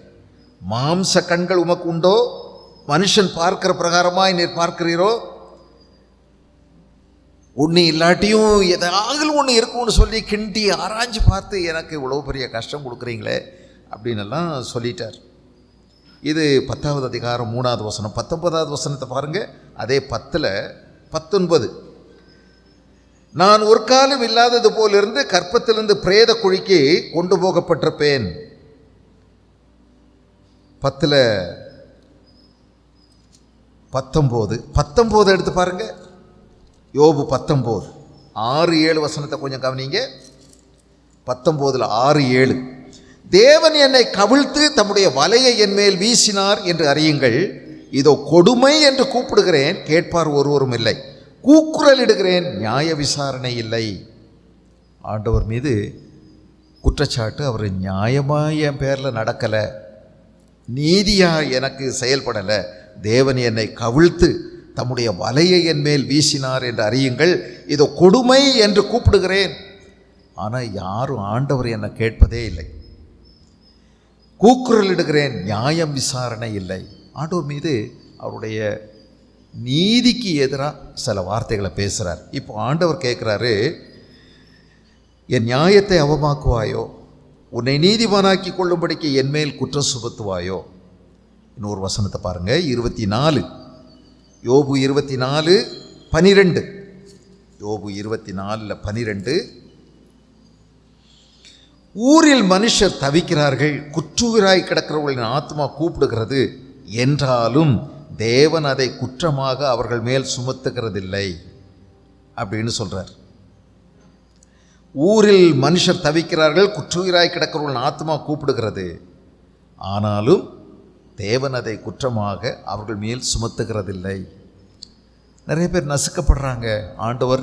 மாம்ச கண்கள் உமக்கு உண்டோ? மனுஷன் பார்க்கிற பிரகாரமாய் நீர் பார்க்கிறீரோ? ஒன்று இல்லாட்டியும் ஏதாவது ஒன்று இருக்கும்னு சொல்லி கிண்டி ஆராய்ஞ்சு பார்த்து எனக்கு இவ்வளோ பெரிய கஷ்டம் கொடுக்குறீங்களே அப்படின்னெல்லாம் சொல்லிட்டார். இது 10வது அதிகாரம் 3வது வசனம். 19வது வசனத்தை பாருங்கள். அதே 10:19 நான் ஒரு காலம் இல்லாதது போலிருந்து கற்பத்திலிருந்து பிரேத குழிக்கு கொண்டு போகப்பட்டிருப்பேன். 10:19 எடுத்து பாருங்க. யோபு 19 6-7 வசனத்தை கொஞ்சம் கவனிங்க. 19 6-7 தேவன் என்னை கவிழ்த்து தம்முடைய வலையை என் மேல் வீசினார் என்று அறியுங்கள். இதோ கொடுமை என்று கூப்பிடுகிறேன், கேட்பார் ஒருவரும் இல்லை. கூக்குரல் இடுகிறேன், நியாய விசாரணை இல்லை. ஆண்டவர் மீது குற்றச்சாட்டு. அவர் நியாயமாக என் பேரில் நடக்கலை, நீதியாக எனக்கு செயல்படலை. தேவன் என்னை கவிழ்த்து தம்முடைய வலையை என் மேல் வீசினார் என்று அறியுங்கள். இதோ கொடுமை என்று கூப்பிடுகிறேன். ஆனால் யாரும் ஆண்டவர் என்னை கேட்பதே இல்லை. கூக்குரல் இடுகிறேன், நியாயம் விசாரணை இல்லை. ஆண்டவர் மீது அவருடைய நீதிக்கு எதிராக சில வார்த்தைகளை பேசுகிறார். இப்போ ஆண்டவர் கேட்குறாரு, என் நியாயத்தை அவமாக்குவாயோ? உன்னை நீதிமானாக்கி கொள்ளும்படிக்கு என் மேல் குற்றம் சுமத்துவாயோ? இன்னொரு வசனத்தை பாருங்கள். 24 யோபு 24:12 யோபு 24:12 ஊரில் மனுஷர் தவிக்கிறார்கள், குற்றுயிராய் கிடக்கிறவர்களின் ஆத்மா கூப்பிடுகிறது, என்றாலும் தேவன் அதை குற்றமாக அவர்கள் மேல் சுமத்துகிறதில்லை அப்படின்னு சொல்கிறார். ஊரில் மனுஷர் தவிக்கிறார்கள், குற்றுயிராய் கிடக்கிறவர்களின் ஆத்மா கூப்பிடுகிறது, ஆனாலும் தேவன் அதை குற்றமாக அவர்கள் மேல் சுமத்துகிறதில்லை. நிறைய பேர் நசுக்கப்படுறாங்க. ஆண்டவர்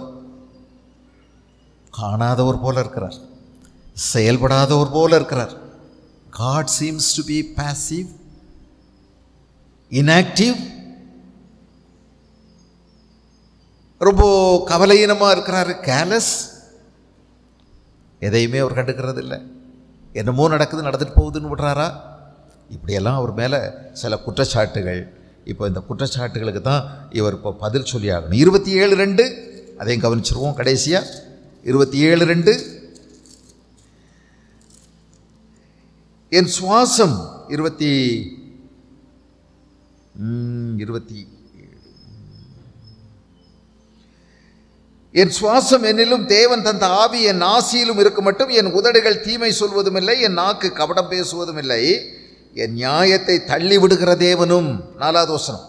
காணாதவர் போல இருக்கிறார், செயல்படாதவர் போல இருக்கிறார். God seems to be passive, inactive. ரொம்ப கவலையினமாக இருக்கிறாரு, கேர்லெஸ். எதையுமே அவர் கண்டுக்கிறது இல்லை. என்னமோ நடக்குது, நடந்துட்டு போகுதுன்னு விடுறாரா? இப்படியெல்லாம் அவர் மேலே சில குற்றச்சாட்டுகள். இப்போ இந்த குற்றச்சாட்டுகளுக்கு தான் இவர் இப்போ பதில் சொல்லி ஆகணும். 27:2 அதையும் கவனிச்சிருவோம். கடைசியாக 27:2 என் சுவாசம் 20 என் சுவாசம் என்னிலும் தேவன் தந்த ஆவி என் நாசியிலும் இருக்க மட்டும் என் உதடுகள் தீமை சொல்வதும் இல்லை, என் நாக்கு கபடம் பேசுவதும் இல்லை. என் நியாயத்தை தள்ளி விடுகிற தேவனும். 4வது வசனம்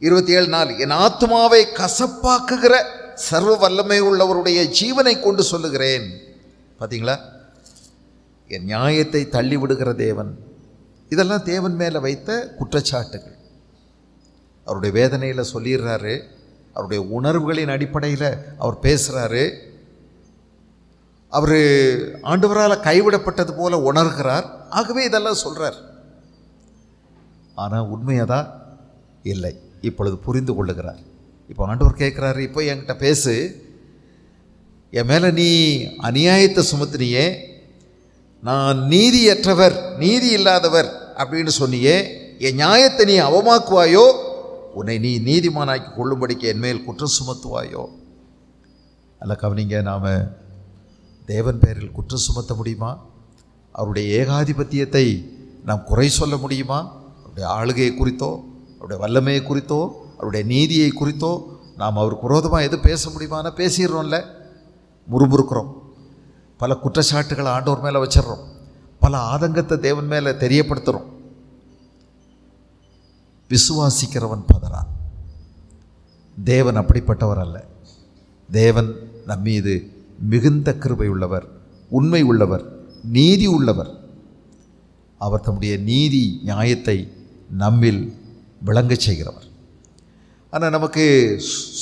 27:4 என் ஆத்மாவை கசப்பாக்குகிற சர்வ வல்லமை உள்ளவருடைய ஜீவனை கொண்டு சொல்லுகிறேன். பார்த்தீங்களா? என் நியாயத்தை தள்ளி விடுகிற தேவன். இதெல்லாம் தேவன் மேலே வைத்த குற்றச்சாட்டுகள். அவருடைய வேதனையில் சொல்லிடுறாரு, அவருடைய உணர்வுகளின் அடிப்படையில் அவர் பேசுகிறாரு. அவர் ஆண்டவரால் கைவிடப்பட்டது போல உணர்கிறார். ஆகவே இதெல்லாம் சொல்கிறார். ஆனால் உண்மையதான் இல்லை. இப்பொழுது புரிந்து கொள்ளுகிறார். இப்போ ஆண்டவர் கேட்குறாரு, இப்போ என்கிட்ட பேசு, என் மேலே நீ அநியாயத்தை சுமத்தினியே, நான் நீதியற்றவர், நீதி இல்லாதவர் அப்படின்னு சொன்னியே, என் நியாயத்தை நீ அவமாக்குவாயோ? உன்னை நீ நீதிமானாக்கி கொள்ளும்படிக்கு என் மேல் குற்றம் சுமத்துவாயோ? அல்ல கவனிங்க, நாம் தேவன் பேரில் குற்றம் சுமத்த முடியுமா? அவருடைய ஏகாதிபத்தியத்தை நாம் குறை சொல்ல முடியுமா? அவருடைய ஆளுகையை குறித்தோ, அவருடைய வல்லமையை குறித்தோ, அவருடைய நீதியை குறித்தோ நாம் அவருக்கு விரோதமாக எது பேச முடியுமானா பேசிடுறோம்ல. முறுமுறுக்கிறோம், பல குற்றச்சாட்டுகளை ஆண்டவர் மேலே வச்சிடறோம், பல ஆதங்கத்தை தேவன் மேலே தெரியப்படுத்துகிறோம். விசுவாசிக்கிறவன் பதறான். தேவன் அப்படிப்பட்டவர் அல்ல. தேவன் நம்மீது மிகுந்த கிருபை உள்ளவர், உண்மை உள்ளவர், நீதி உள்ளவர். அவர் தம்முடைய நீதி நியாயத்தை நம்மில் விளங்கச் செய்கிறவர். ஆனால் நமக்கு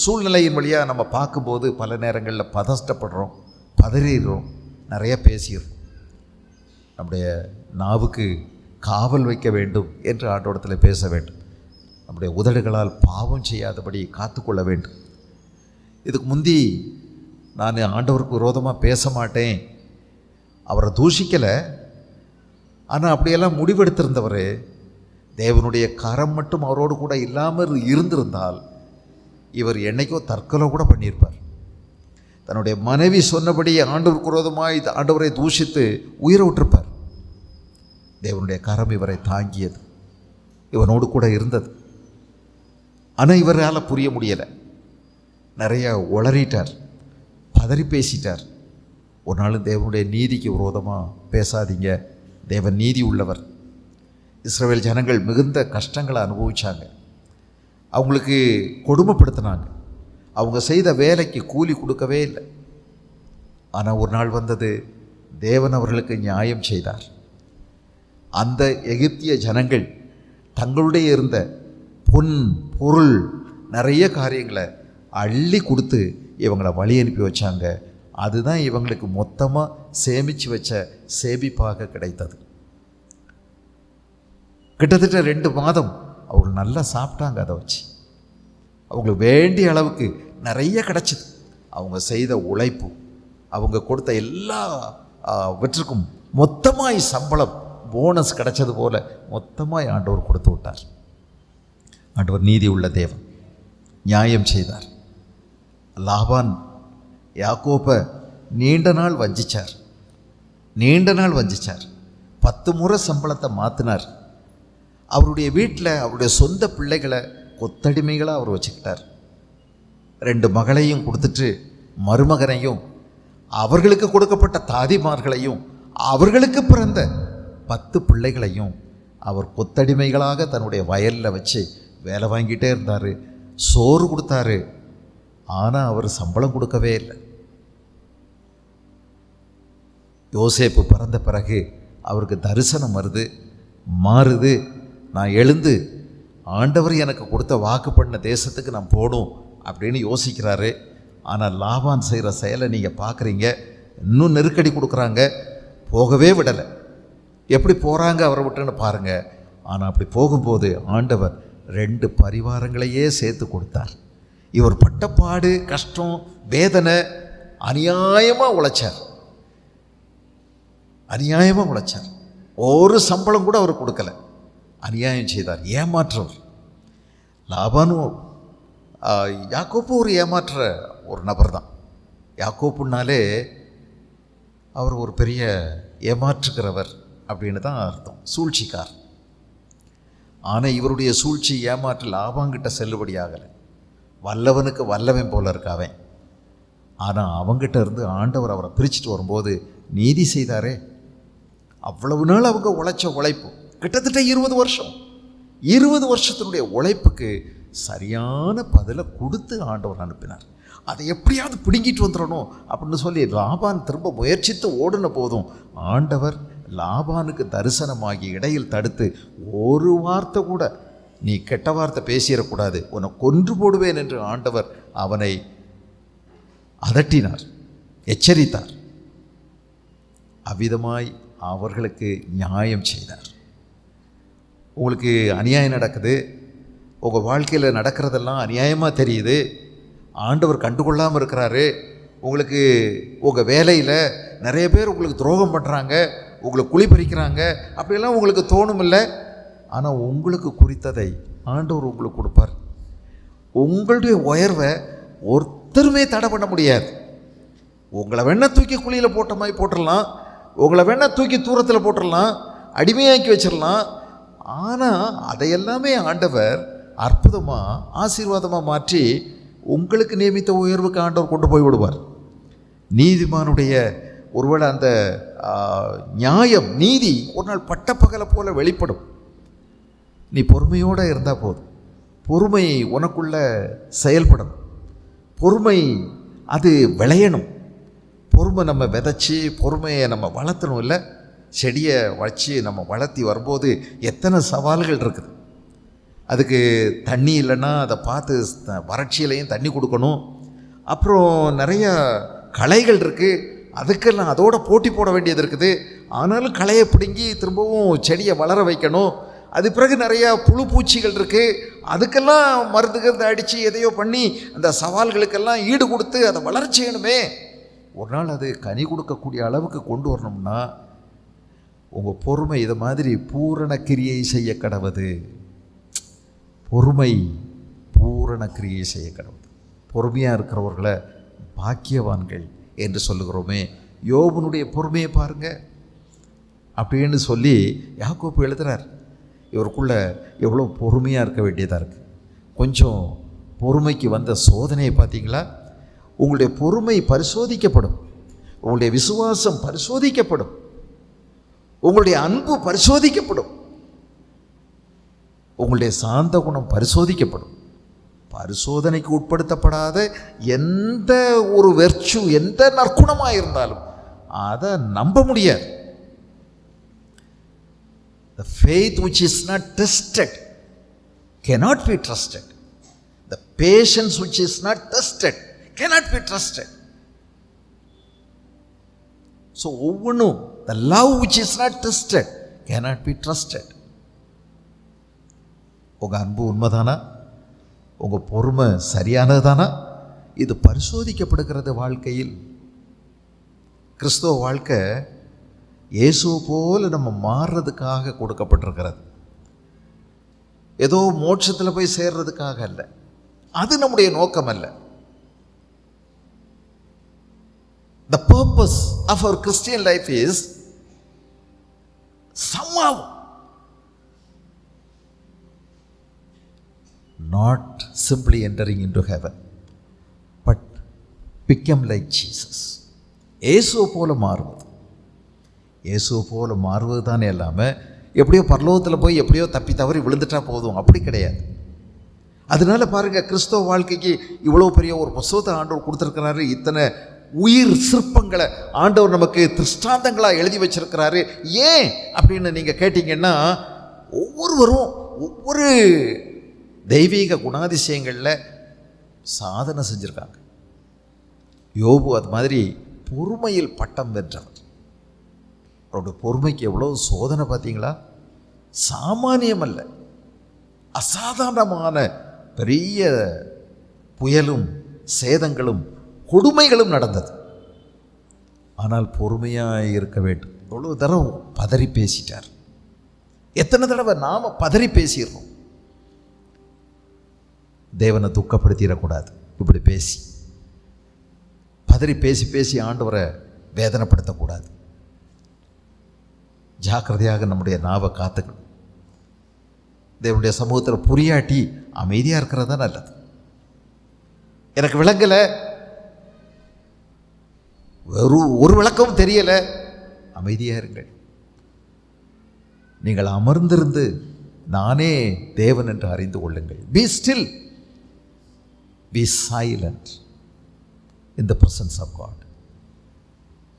சூழ்நிலையின் வழியாக நம்ம பார்க்கும்போது பல நேரங்களில் பதஷ்டப்படுறோம், பதறிடுறோம், நிறைய பேசிடுறோம். நம்முடைய நாவுக்கு காவல் வைக்க வேண்டும் என்று ஆண்டவரிடத்தில் பேச வேண்டும். நம்முடைய உதடுகளால் பாவம் செய்யாதபடி காத்துக்கொள்ள வேண்டும். இதுக்கு முந்தி நான் ஆண்டவருக்கு விரோதமாக பேச மாட்டேன், அவரை தூஷிக்கலை, ஆனால் அப்படியெல்லாம் முடிவெடுத்திருந்தவர், தேவனுடைய கரம் மட்டும் அவரோடு கூட இல்லாமல் இருந்திருந்தால் இவர் என்னைக்கோ தற்கொலை கூட பண்ணியிருப்பார். தன்னுடைய மனைவி சொன்னபடி ஆண்டவருக்கு விரோதமாய் ஆண்டவரை தூஷித்து உயிரை விட்டிருப்பார். தேவனுடைய கரம் இவரை தாங்கியது, இவனோடு கூட இருந்தது. ஆனால் இவரால் புரிய முடியலை. நிறையா உளறிட்டார், பதறி பேசிட்டார். ஒரு நாள் தேவனுடைய நீதிக்கு விரோதமாக பேசாதீங்க, தேவன் நீதி உள்ளவர். இஸ்ரவேல் ஜனங்கள் மிகுந்த கஷ்டங்களை அனுபவித்தாங்க, அவங்களுக்கு கொடுமைப்படுத்தினாங்க, அவங்க செய்த வேலைக்கு கூலி கொடுக்கவே இல்லை. ஆனால் ஒரு நாள் வந்தது, தேவன் அவர்களுக்கு நியாயம் செய்தார். அந்த எகிப்திய ஜனங்கள் தங்களுடைய இருந்த பொன் பொருள் நிறைய காரியங்களை அள்ளி கொடுத்து இவங்களை வழி அனுப்பி வச்சாங்க. அதுதான் இவங்களுக்கு மொத்தமாக சேமித்து வச்ச சேமிப்பாக கிடைத்தது. கிட்டத்தட்ட 2 மாதம் அவங்க நல்லா சாப்பிட்டாங்க. அதை வச்சு அவங்களுக்கு வேண்டிய அளவுக்கு நிறைய கிடச்சிது. அவங்க செய்த உழைப்பு, அவங்க கொடுத்த எல்லா வெற்றுக்கும் மொத்தமாய் சம்பளம் போனஸ் கிடைச்சது போல மொத்தமாய் ஆண்டவர் கொடுத்து விட்டார். ஆண்டவர் நீதி உள்ள தேவன், நியாயம் செய்தார். லாபான் யாக்கோபை நீண்ட நாள் வஞ்சிச்சார். 10 முறை சம்பளத்தை மாற்றினார். அவருடைய வீட்டில் அவருடைய சொந்த பிள்ளைகளை கொத்தடிமைகளாக அவர் வச்சுக்கிட்டார். 2 மகளையும் கொடுத்துட்டு மருமகனையும், அவர்களுக்கு கொடுக்கப்பட்ட தாதிமார்களையும், அவர்களுக்கு பிறந்த 10 பிள்ளைகளையும் அவர் கொத்தடிமைகளாக தன்னுடைய வயலில் வச்சு வேலை வாங்கிட்டே இருந்தார். சோறு கொடுத்தாரு, ஆனால் அவர் சம்பளம் கொடுக்கவே இல்லை. யோசேப்பு பிறந்த பிறகு அவருக்கு தரிசனம் மாறுது. நான் எழுந்து ஆண்டவர் எனக்கு கொடுத்த வாக்கு பண்ண தேசத்துக்கு நான் போகணும் அப்படின்னு யோசிக்கிறாரு. ஆனால் லாபான் செய்கிற செயலை நீங்கள் பார்க்குறீங்க. இன்னும் நெருக்கடி கொடுக்குறாங்க, போகவே விடலை. எப்படி போகிறாங்க அவரை விட்டுன்னு பாருங்கள். ஆனால் அப்படி போகும்போது ஆண்டவர் 2 பரிவாரங்களையே சேர்த்து கொடுத்தார். இவர் பட்டப்பாடு, கஷ்டம், வேதனை, அநியாயமாக உழைச்சார். ஒரு சம்பளம் கூட அவர் கொடுக்கல, அநியாயம் செய்தார், ஏமாற்றவர். லாபானும் யாக்கோப்பு ஒரு ஏமாற்ற ஒரு நபர் தான். யாக்கோப்புனாலே அவர் ஒரு பெரிய ஏமாற்றுகிறவர் அப்படின்னு தான் அர்த்தம், சூழ்ச்சிக்கார். ஆனால் இவருடைய சூழ்ச்சி, ஏமாற்று லாபாங்கிட்ட செல்லுபடியாகலை. வல்லவனுக்கு வல்லவன் போல இருக்காவன். ஆனால் அவங்கிட்ட இருந்து ஆண்டவர் அவரை பிரிச்சுட்டு வரும்போது நீதி செய்தாரே. அவ்வளவு நாள் அவங்க உழைச்ச உழைப்பு கிட்டத்தட்ட 20 வருஷத்தினுடைய உழைப்புக்கு சரியான பதிலை கொடுத்து ஆண்டவர் அனுப்பினார். அதை எப்படியாவது பிடுங்கிட்டு வந்துடணும் அப்படின்னு சொல்லி லாபான் திரும்ப முயற்சித்து ஓடின போதும் ஆண்டவர் லாபானுக்கு தரிசனமாகி இடையில் தடுத்து, ஒரு வார்த்தை கூட நீ கெட்ட வார்த்தை பேசிடக்கூடாது, உன்னை கொன்று போடுவேன் என்று ஆண்டவர் அவனை அதட்டினார், எச்சரித்தார். அவ்விதமாய் அவர்களுக்கு நியாயம் செய்தார். உங்களுக்கு அநியாயம் நடக்குது, உங்கள் வாழ்க்கையில் நடக்கிறதெல்லாம் அநியாயமாக தெரியுது, ஆண்டவர் கண்டுகொள்ளாமல் இருக்கிறாரு. உங்களுக்கு உங்கள் வேலையில் நிறைய பேர் உங்களுக்கு துரோகம் பண்ணுறாங்க, உங்களை குழிப்பறிக்கிறாங்க, அப்படியெல்லாம் உங்களுக்கு தோணும் இல்லை. ஆனால் உங்களுக்கு குறித்ததை ஆண்டவர் உங்களுக்கு கொடுப்பார். உங்களுடைய உயர்வை ஒருத்தருமே தடை பண்ண முடியாது. உங்களை வேணா தூக்கி குழியில் போட்ட மாதிரி போட்டுடலாம், உங்களை வேணா தூக்கி தூரத்தில் போட்டுடலாம், அடிமையாக்கி வச்சிடலாம். ஆனால் அதையெல்லாமே ஆண்டவர் அற்புதமாக ஆசீர்வாதமாக மாற்றி உங்களுக்கு நியமித்த உயர்வுக்கு ஆண்டவர் கொண்டு போய் விடுவார். நீதிமானுடைய ஒருவேளை அந்த நியாயம், நீதி ஒரு நாள் பட்டப்பகலை போல வெளிப்படும். நீ பொறுமையோடு இருந்தால் போதும். பொறுமை உனக்குள்ள செயல்படும். பொறுமை அது விளையணும். பொறுமை நம்ம விதைச்சி பொறுமையை நம்ம வளர்த்தணும். இல்லை, செடியை வச்சு நம்ம வளர்த்தி வரும்போது எத்தனை சவால்கள் இருக்குது. அதுக்கு தண்ணி இல்லைன்னா அதை பார்த்து வறட்சியிலையும் தண்ணி கொடுக்கணும். அப்புறம் நிறைய களைகள் இருக்குது, அதுக்கெல்லாம் அதோட போட்டி போட வேண்டியது இருக்குது. ஆனாலும் களையை பிடுங்கி திரும்பவும் செடியை வளர வைக்கணும். அது பிறகு நிறையா புழு பூச்சிகள் இருக்குது, அதுக்கெல்லாம் மருந்து அடித்து எதையோ பண்ணி அந்த சவால்களுக்கெல்லாம் ஈடு கொடுத்து அதை வளர்ச்சி செய்யணுமே. ஒரு நாள் அது கனி கொடுக்கக்கூடிய அளவுக்கு கொண்டு வரணும்னா உங்கள் பொறுமை இதை மாதிரி பூரண கிரியை செய்ய கடவுது. பொறுமை பூரண கிரியை செய்ய கடவுது. பொறுமையாக இருக்கிறவர்களை பாக்கியவான்கள் என்று சொல்லுகிறோமே. யோபனுடைய பொறுமையை பாருங்க அப்படின்னு சொல்லி யாக்கோப்பு எழுதுகிறார். இவருக்குள்ள எவ்வளோ பொறுமையாக இருக்க வேண்டியதாக இருக்குது. கொஞ்சம் பொறுமைக்கு வந்த சோதனையை பார்த்தீங்களா? உங்களுடைய பொறுமை பரிசோதிக்கப்படும், உங்களுடைய விசுவாசம் பரிசோதிக்கப்படும், உங்களுடைய அன்பு பரிசோதிக்கப்படும், உங்களுடைய சாந்த குணம் பரிசோதிக்கப்படும். பரிசோதனைக்கு உட்படுத்தப்படாத எந்த ஒரு வெர்ச்சு, எந்த நற்குணமாக இருந்தாலும் அதை நம்ப முடியாது. The faith which is not tested cannot be trusted. The patience which is not tested cannot be trusted. So ஒவ்வொன்றும், the love which is not tested cannot be trusted. உங்கள் அன்பு உண்மைதானா? உங்கள் பொறுமை சரியானதுதானா? இது பரிசோதிக்கப்படுகிறது வாழ்க்கையில். கிறிஸ்துவ வாழ்க்கை இயேசுவை போல நம்ம மாறுறதுக்காக கொடுக்கப்பட்டிருக்கிறது. ஏதோ மோட்சத்தில் போய் சேர்றதுக்காக அல்ல, அது நம்முடைய நோக்கம் அல்ல. The purpose of our Christian life is somehow not simply entering into heaven, but become like Jesus. இயேசுவை போல மாறுவது. இயேசுவை போல மாறுவது தானே இல்லாமல் எப்படியோ பரலோகத்தில் போய் எப்படியோ தப்பி தவறி விழுந்துட்டா போதும், அப்படி கிடையாது. அதனால பாருங்கள், கிறிஸ்தவ வாழ்க்கைக்கு இவ்வளோ பெரிய ஒரு புத்தகத்தை ஆண்டவர் கொடுத்துருக்கிறாரு. இத்தனை உயிர் சிற்பங்களை ஆண்டவர் நமக்கு திருஷ்டாந்தங்களாக எழுதி வச்சிருக்கிறாரு. ஏன் அப்படின்னு நீங்கள் கேட்டிங்கன்னா, ஒவ்வொருவரும் ஒவ்வொரு தெய்வீக குணாதிசயங்களில் சாதனை செஞ்சுருக்காங்க. யோபு அது மாதிரி பொறுமையில் பட்டம் வென்றவர். அவருடைய பொறுமைக்கு எவ்வளோ சோதனை பார்த்தீங்களா? சாமானியம் அல்ல, அசாதாரணமான பெரிய புயலும் சேதங்களும் கொடுமைகளும் நடந்தது. ஆனால் பொறுமையாக இருக்க வேண்டும். எவ்வளோ தடவை பதறி பேசிட்டார். எத்தனை தடவை நாம் பதறி பேசிடுறோம். தேவனை துக்கப்படுத்திடக்கூடாது. இப்படி பேசி பதறி பேசி பேசி ஆண்டவரை வேதனைப்படுத்தக்கூடாது. ஜாக்கிரதையாக நம்முடைய நாவை காத்துக்கணும். தேவனுடைய சமூகத்தில் புரியாட்டி அமைதியாக இருக்கிறது தான் நல்லது. எனக்கு விளங்கலை, ஒரு விளக்கமும் தெரியலை, அமைதியாக இருங்கள். நீங்கள் அமர்ந்திருந்து நானே தேவன் என்று அறிந்து கொள்ளுங்கள். Be still, be silent in the presence of God.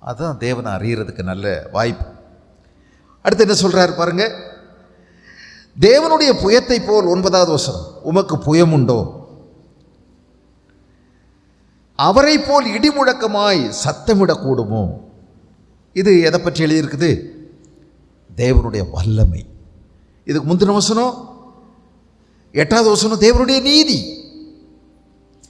அதுதான் தேவனை அறியறதுக்கு நல்ல வாய்ப்பு. அடுத்து என்ன சொல்றாரு பாருங்க, தேவனுடைய புயத்தை போல் 9வது வசனம், உமக்கு புயம் உண்டோ? அவரை போல் இடிமுழக்கமாய் சத்தமிடக்கூடுமோ? இது எதை பற்றி எழுதியிருக்குது? தேவனுடைய வல்லமை. இதுக்கு முந்தின வசனம் 8வது வசனம் தேவனுடைய நீதி.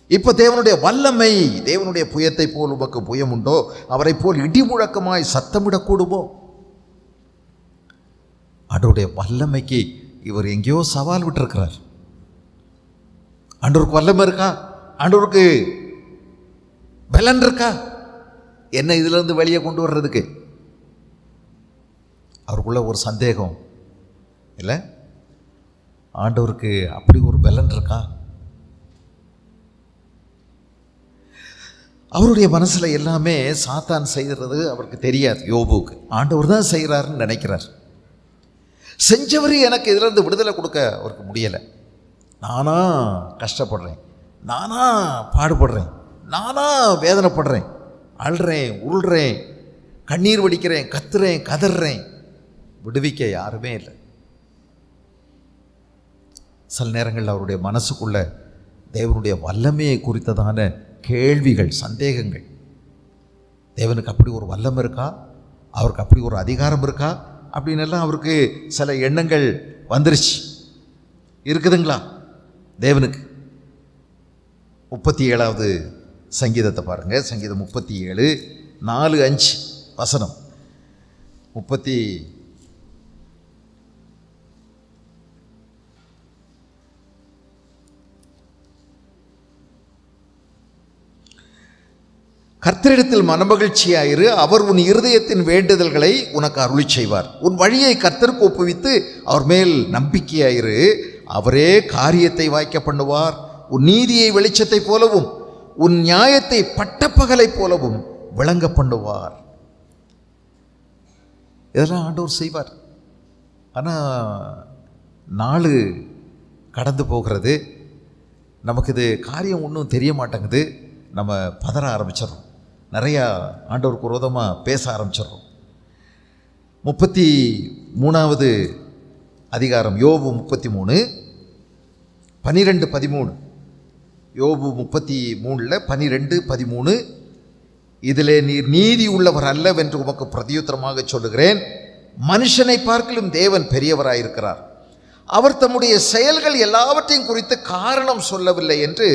இப்போ தேவனுடைய வல்லமை. தேவனுடைய புயத்தை போல் உமக்கு புயம் உண்டோ? அவரை போல் இடிமுழக்கமாய் சத்தமிடக்கூடுமோ? ஆண்டவருடைய வல்லமைக்கு இவர் எங்கேயோ சவால் விட்டுருக்கிறார். ஆண்டவருக்கு வல்லமை இருக்கா? ஆண்டவருக்கு பலன் இருக்கா? என்ன இதிலிருந்து வெளியே கொண்டு வர்றதுக்கு? அவருக்குள்ள ஒரு சந்தேகம் இல்லை, ஆண்டவருக்கு அப்படி ஒரு பலன் இருக்கா? அவருடைய மனசில் எல்லாமே சாத்தான் செய்கிறது அவருக்கு தெரியாது. யோபுக்கு ஆண்டவர் தான் செய்கிறாருன்னு நினைக்கிறார். செஞ்சவர் எனக்கு இதிலிருந்து விடுதலை கொடுக்க அவருக்கு முடியலை. நானா கஷ்டப்படுறேன், நானா பாடுபடுறேன், நானா வேதனைப்படுறேன், அழுறேன், உருள்றேன், கண்ணீர் வடிக்கிறேன், கத்துறேன், கதறேன், விடுவிக்க யாருமே இல்லை. சில நேரங்களில் அவருடைய மனசுக்குள்ள தேவனுடைய வல்லமையை குறித்ததான கேள்விகள், சந்தேகங்கள். தேவனுக்கு அப்படி ஒரு வல்லமை இருக்கா? அவருக்கு அப்படி ஒரு அதிகாரம் இருக்கா? அப்படின்னு எல்லாம் அவருக்கு சில எண்ணங்கள் வந்துருச்சு. இருக்குதுங்களா தேவனுக்கு? 37வது சங்கீதத்தை பாருங்கள். சங்கீதம் 37 4-5 வசனம். 37 கர்த்தரிடத்தில் மனமகிழ்ச்சியாயிரு, அவர் உன் இருதயத்தின் வேண்டுதல்களை உனக்கு அருளி செய்வார். உன் வழியை கர்த்தருக்கு ஒப்புவித்து அவர் மேல் நம்பிக்கையாயிரு, அவரே காரியத்தை வாய்க்க பண்ணுவார். உன் நீதியை வெளிச்சத்தை போலவும் உன் நியாயத்தை பட்டப்பகலை போலவும் விளங்க பண்ணுவார். இதெல்லாம் ஆண்டவர் செய்வார். ஆனால் நாள் கடந்து போகிறது, நமக்கு இது காரியம் ஒன்றும் தெரிய மாட்டேங்குது. நம்ம பதற ஆரம்பிச்சிடறோம், நிறையா ஆண்டவருக்கு விரோதமாக பேச ஆரம்பிச்சிடறோம். 33வது அதிகாரம் யோபு 33 12-13. யோபு 33 12-13. இதிலே நீர் நீதி உள்ளவர் அல்லவென்று உமக்கு பிரதியுத்தரமாக சொல்லுகிறேன். மனுஷனை பார்க்கிலும் தேவன் பெரியவராயிருக்கிறார். அவர் தம்முடைய செயல்கள் எல்லாவற்றையும் குறித்து காரணம் சொல்லவில்லை என்று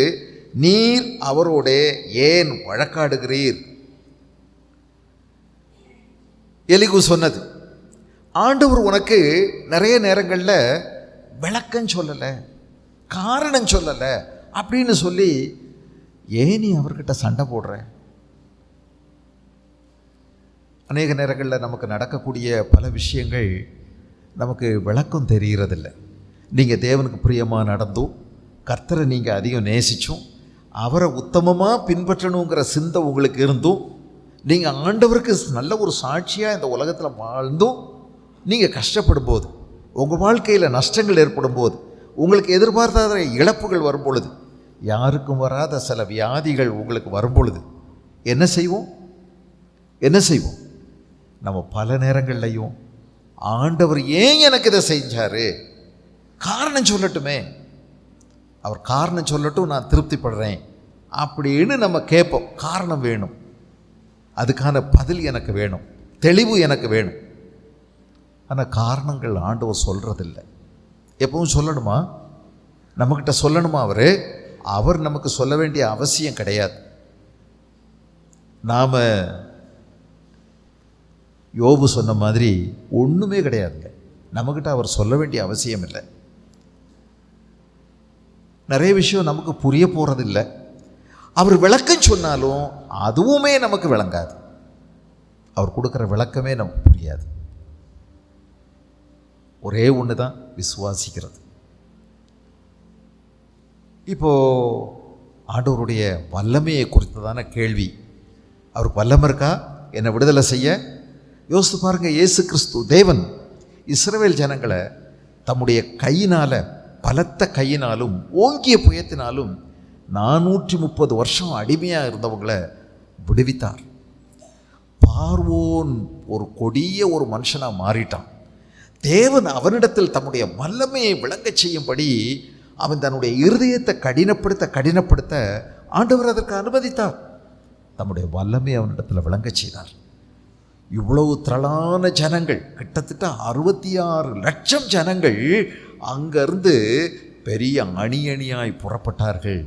நீர் அவரோடே ஏன் வழக்காடுகிறீர்? எலிகு சொன்னது, ஆண்டவர் உனக்கு நிறைய நேரங்களில் விளக்கம் சொல்லலை, காரணம் சொல்லலை அப்படின்னு சொல்லி ஏன் நீ அவர்கிட்ட சண்டை போடுற? அநேக நேரங்களில் நமக்கு நடக்கக்கூடிய பல விஷயங்கள் நமக்கு விளக்கம் தெரிகிறதில்லை. நீங்கள் தேவனுக்கு பிரியமாக நடந்தும், கர்த்தரை நீங்கள் அதிகம் நேசிச்சும், அவரை உத்தமமாக பின்பற்றணுங்கிற சிந்தை உங்களுக்கு இருந்தும், நீங்கள் ஆண்டவருக்கு நல்ல ஒரு சாட்சியாக இந்த உலகத்தில் வாழ்ந்தும், நீங்கள் கஷ்டப்படும் போது, உங்கள் வாழ்க்கையில் நஷ்டங்கள் ஏற்படும் போது, உங்களுக்கு எதிர்பார்க்காத இழப்புகள் வரும் பொழுது, யாருக்கும் வராத சில வியாதிகள் உங்களுக்கு வரும் பொழுது என்ன செய்வோம்? நம்ம பல நேரங்கள்லையும் ஆண்டவர் ஏன் எனக்கு இதை செஞ்சார், காரணம் சொல்லட்டுமே, அவர் காரணம் சொல்லட்டும், நான் திருப்திப்படுறேன் அப்படின்னு நம்ம கேட்போம். காரணம் வேணும், அதுக்கான பதில் எனக்கு வேணும், தெளிவு எனக்கு வேணும். ஆனால் காரணங்கள் ஆண்டவர் சொல்கிறதில்லை. எப்பவும் சொல்லணுமா? நம்மக்கிட்ட சொல்லணுமா? அவர் நமக்கு சொல்ல வேண்டிய அவசியம் கிடையாது. நாம் யோபு சொன்ன மாதிரி ஒன்றுமே கிடையாதுங்க, நம்மக்கிட்ட அவர் சொல்ல வேண்டிய அவசியம் இல்லை. நிறைய விஷயம் நமக்கு புரிய போகிறதில்லை. அவர் விளக்கம் சொன்னாலும் அதுவுமே நமக்கு விளங்காது. அவர் கொடுக்குற விளக்கமே நமக்கு புரியாது. ஒரே ஒன்று தான், விசுவாசிக்கிறது. இப்போது ஆண்டவருடைய வல்லமையை குறித்ததான கேள்வி. அவருக்கு வல்லமை இருக்கா என்னை விடுதலை செய்ய? யோசித்து பாருங்கள். இயேசு கிறிஸ்து தேவன் இஸ்ரவேல் ஜனங்களை தம்முடைய கையினால், பலத்த கையினாலும் ஓங்கிய புயத்தினாலும் 430 வருஷம் அடிமையாக இருந்தவங்களை விடுவித்தார். பார்வோன் ஒரு கொடிய ஒரு மனுஷனாக மாறிட்டான். தேவன் அவனிடத்தில் தம்முடைய வல்லமையை விளங்கச் செய்யும்படி அவன் தன்னுடைய இருதயத்தை கடினப்படுத்த ஆண்டவர் அதற்கு அனுமதித்தார். தம்முடைய வல்லமையை அவனிடத்தில் விளங்கச் செய்தார். இவ்வளவு திரளான ஜனங்கள், கிட்டத்தட்ட 66 லட்சம் ஜனங்கள் அங்கிருந்து பெரிய அணியாய் புறப்பட்டார்கள்.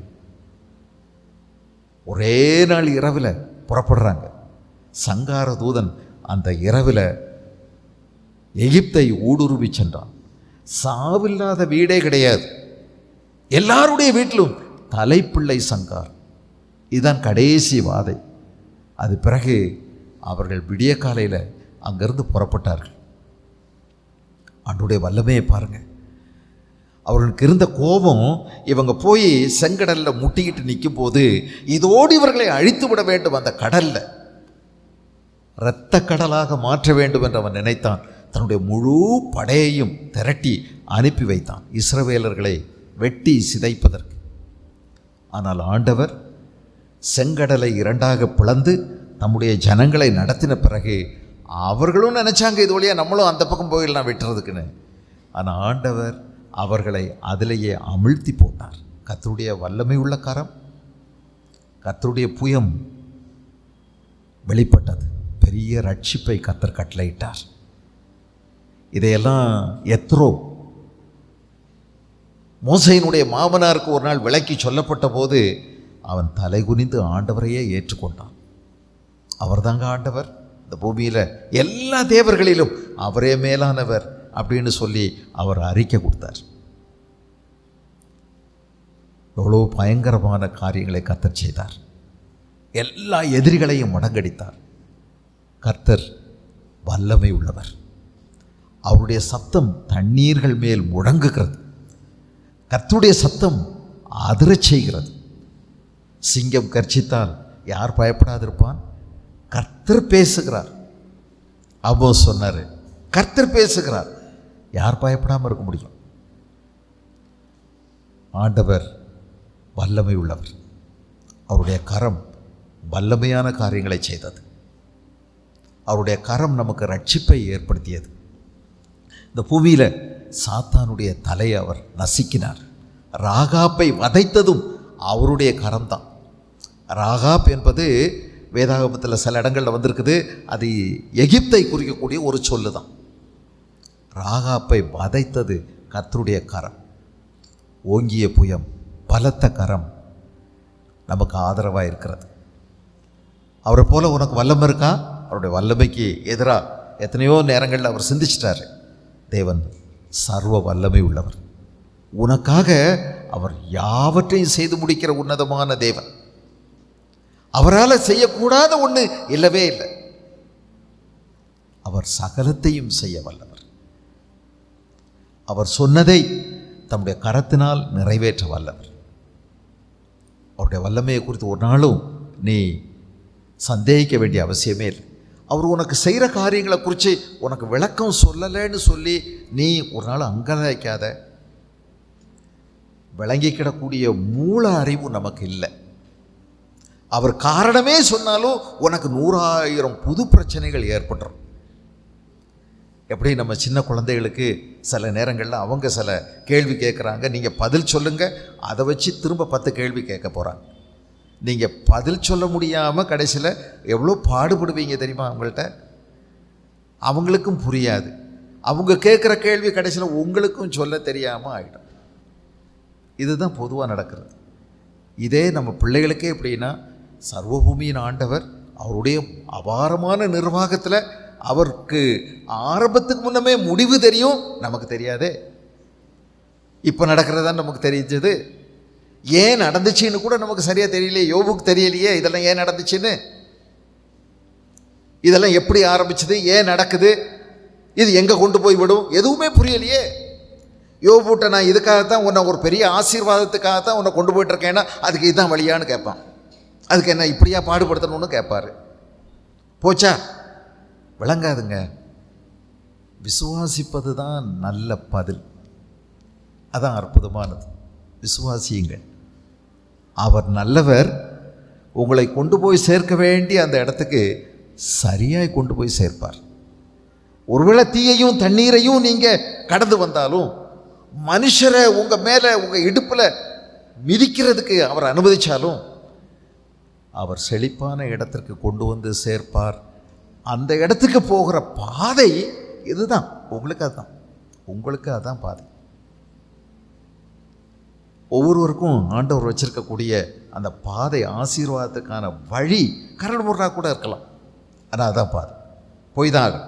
ஒரே நாள் இரவில் புறப்படுறாங்க. சங்கார தூதன் அந்த இரவில் எகிப்தை ஊடுருவி சென்றான். சாவில்லாத வீடே கிடையாது, எல்லாருடைய வீட்டிலும் தலைப்பிள்ளை சங்கார். இதுதான் கடைசி வாதை. அது பிறகு அவர்கள் விடிய காலையில் அங்கிருந்து புறப்பட்டார்கள். ஆண்டவருடைய வல்லமையை பாருங்கள். அவர்களுக்கு இருந்த கோபம், இவங்க போய் செங்கடலில் முட்டிக்கிட்டு நிற்கும் போது இதோடு இவர்களை அழித்து விட வேண்டும், அந்த கடலில் இரத்த கடலாக மாற்ற வேண்டும் என்று அவன் நினைத்தான். தன்னுடைய முழு படையையும் திரட்டி அனுப்பி வைத்தான் இஸ்ரவேலர்களை வெட்டி சிதைப்பதற்கு. ஆனால் ஆண்டவர் செங்கடலை 2ஆக பிளந்து நம்முடைய ஜனங்களை நடத்தின பிறகு அவர்களும் நினச்சாங்க இது வழியாக நம்மளும் அந்த பக்கம் போயிடலாம் வெட்டுறதுக்குன்னு. ஆனால் ஆண்டவர் அவர்களை அதிலேயே அமிழ்த்தி போட்டார். கர்த்தருடைய வல்லமை உள்ள கரம், கர்த்தருடைய புயம் வெளிப்பட்டது. பெரிய ரட்சிப்பை கர்த்தர் கட்டளையிட்டார். இதையெல்லாம் எத்ரோ, மோசேயினுடைய மாமனாருக்கு ஒரு நாள் விளக்கி சொல்லப்பட்ட போது அவன் தலை குனிந்து ஆண்டவரையே ஏற்றுக்கொண்டான். அவர் தாங்க ஆண்டவர், இந்த பூமியில் எல்லா தேவர்களிலும் அவரே மேலானவர் அப்படின்னு சொல்லி அவர் அறிக்கை கொடுத்தார். எவ்வளோ பயங்கரமான காரியங்களை கர்த்தர் செய்தார். எல்லா எதிரிகளையும் முடங்கடித்தார். கர்த்தர் வல்லமை உள்ளவர். அவருடைய சத்தம் தண்ணீர்கள் மேல் முழங்குகிறது. கர்த்தருடைய சத்தம் அதிரச் செய்கிறது. சிங்கம் கர்ச்சித்தால் யார் பயப்படாதிருப்பான்? கர்த்தர் பேசுகிறார். ஆமோஸ் சொன்னார், கர்த்தர் பேசுகிறார், யார் பயப்படாமல் இருக்க முடியும்? ஆண்டவர் வல்லமை உள்ளவர். அவருடைய கரம் வல்லமையான காரியங்களை செய்தது. அவருடைய கரம் நமக்கு ரட்சிப்பை ஏற்படுத்தியது. இந்த பூமியில் சாத்தானுடைய தலையை அவர் நசுக்கினார். ராகாப்பை வதைத்ததும் அவருடைய கரம்தான். ராகாப் என்பது வேதாகமத்தில் சில இடங்களில் வந்திருக்குது. அது எகிப்தை குறிக்கக்கூடிய ஒரு சொல்லு தான். ராகாப்பை வதைத்தது கர்த்தருடைய கரம். ஓங்கிய புயம், பலத்த கரம் நமக்கு ஆதரவாக இருக்கிறது. அவரை போல உனக்கு வல்லமை இருக்கா? அவருடைய வல்லமைக்கு எதிராக எத்தனையோ நேரங்களில் அவர் சிந்திச்சிட்டார். தேவன் சர்வ வல்லமை உள்ளவர். உனக்காக அவர் யாவற்றையும் செய்து முடிக்கிற உன்னதமான தேவன். அவரால் செய்யக்கூடாத ஒன்று இல்லவே இல்லை. அவர் சகலத்தையும் செய்ய வல்லவர். அவர் சொன்னதை தம்முடைய கரத்தினால் நிறைவேற்ற வல்லவர். அவருடைய வல்லமையை குறித்து ஒரு நாளும் நீ சந்தேகிக்க வேண்டிய அவசியமே இல்லை. அவர் உனக்கு செய்கிற காரியங்களை குறித்து உனக்கு விளக்கம் சொல்லலைன்னு சொல்லி நீ ஒரு நாள் அங்கலாய்க்காத. விளங்கிக்கிடக்கூடிய மூல அறிவு நமக்கு இல்லை. அவர் காரணமே சொன்னாலும் உனக்கு 100,000 புது பிரச்சனைகள் ஏற்பட்டுரும். எப்படி நம்ம சின்ன குழந்தைகளுக்கு சில நேரங்களில் அவங்க சில கேள்வி கேட்குறாங்க, நீங்கள் பதில் சொல்லுங்கள், அதை வச்சு திரும்ப 10 கேள்வி கேட்க போகிறாங்க. நீங்கள் பதில் சொல்ல முடியாமல் கடைசியில் எவ்வளோ பாடுபடுவீங்க தெரியுமா? அவங்கள்ட்ட அவங்களுக்கும் புரியாது. அவங்க கேட்குற கேள்வி கடைசியில் உங்களுக்கும் சொல்ல தெரியாமல் ஆகிடும். இதுதான் பொதுவாக நடக்கிறது. இதே நம்ம பிள்ளைகளுக்கே எப்படின்னா, சர்வபூமியின் ஆண்டவர் அவருடைய அபாரமான நிர்வாகத்தில் அவருக்கு ஆரம்பத்துக்கு முன்னமே முடிவு தெரியும். நமக்கு தெரியாதே. இப்போ நடக்கிறதா நமக்கு தெரிஞ்சது. ஏன் நடந்துச்சுன்னு கூட நமக்கு சரியாக தெரியலையே. யோபுக்கு தெரியலையே இதெல்லாம் ஏன் நடந்துச்சுன்னு. இதெல்லாம் எப்படி ஆரம்பிச்சது, ஏன் நடக்குது, இது எங்கே கொண்டு போய் விடும், எதுவுமே புரியலையே. யோபுட்ட நான் இதுக்காகத்தான் உன்னை ஒரு பெரிய ஆசீர்வாதத்துக்காகத்தான் உன்னை கொண்டு போயிட்டுருக்கேன்னா அதுக்கு இதுதான் வழியான்னு கேட்பான். அதுக்கு என்ன இப்படியா பாடுபடுத்தணும்னு கேட்பார். போச்சா? விளங்காதுங்க. விசுவாசிப்பது தான் நல்ல பதில். அதான் அற்புதமானது. விசுவாசியுங்கள். அவர் நல்லவர். உங்களை கொண்டு போய் சேர்க்க வேண்டிய அந்த இடத்துக்கு சரியாய் கொண்டு போய் சேர்ப்பார். ஒருவேளை தீயையும் தண்ணீரையும் நீங்கள் கடந்து வந்தாலும், மனுஷரை உங்கள் மேலே உங்கள் இடுப்பில் மிதிக்கிறதுக்கு அவர் அனுமதித்தாலும் அவர் செழிப்பான இடத்திற்கு கொண்டு வந்து சேர்ப்பார். அந்த இடத்துக்கு போகிற பாதை இதுதான். உங்களுக்கு அதுதான் பாதை. ஒவ்வொருவருக்கும் ஆண்டவர் வச்சிருக்கக்கூடிய அந்த பாதை, ஆசீர்வாதத்துக்கான வழி கரடு முரடா கூட இருக்கலாம். ஆனால் அதான் பாதை. போய் தான் ஆகும்.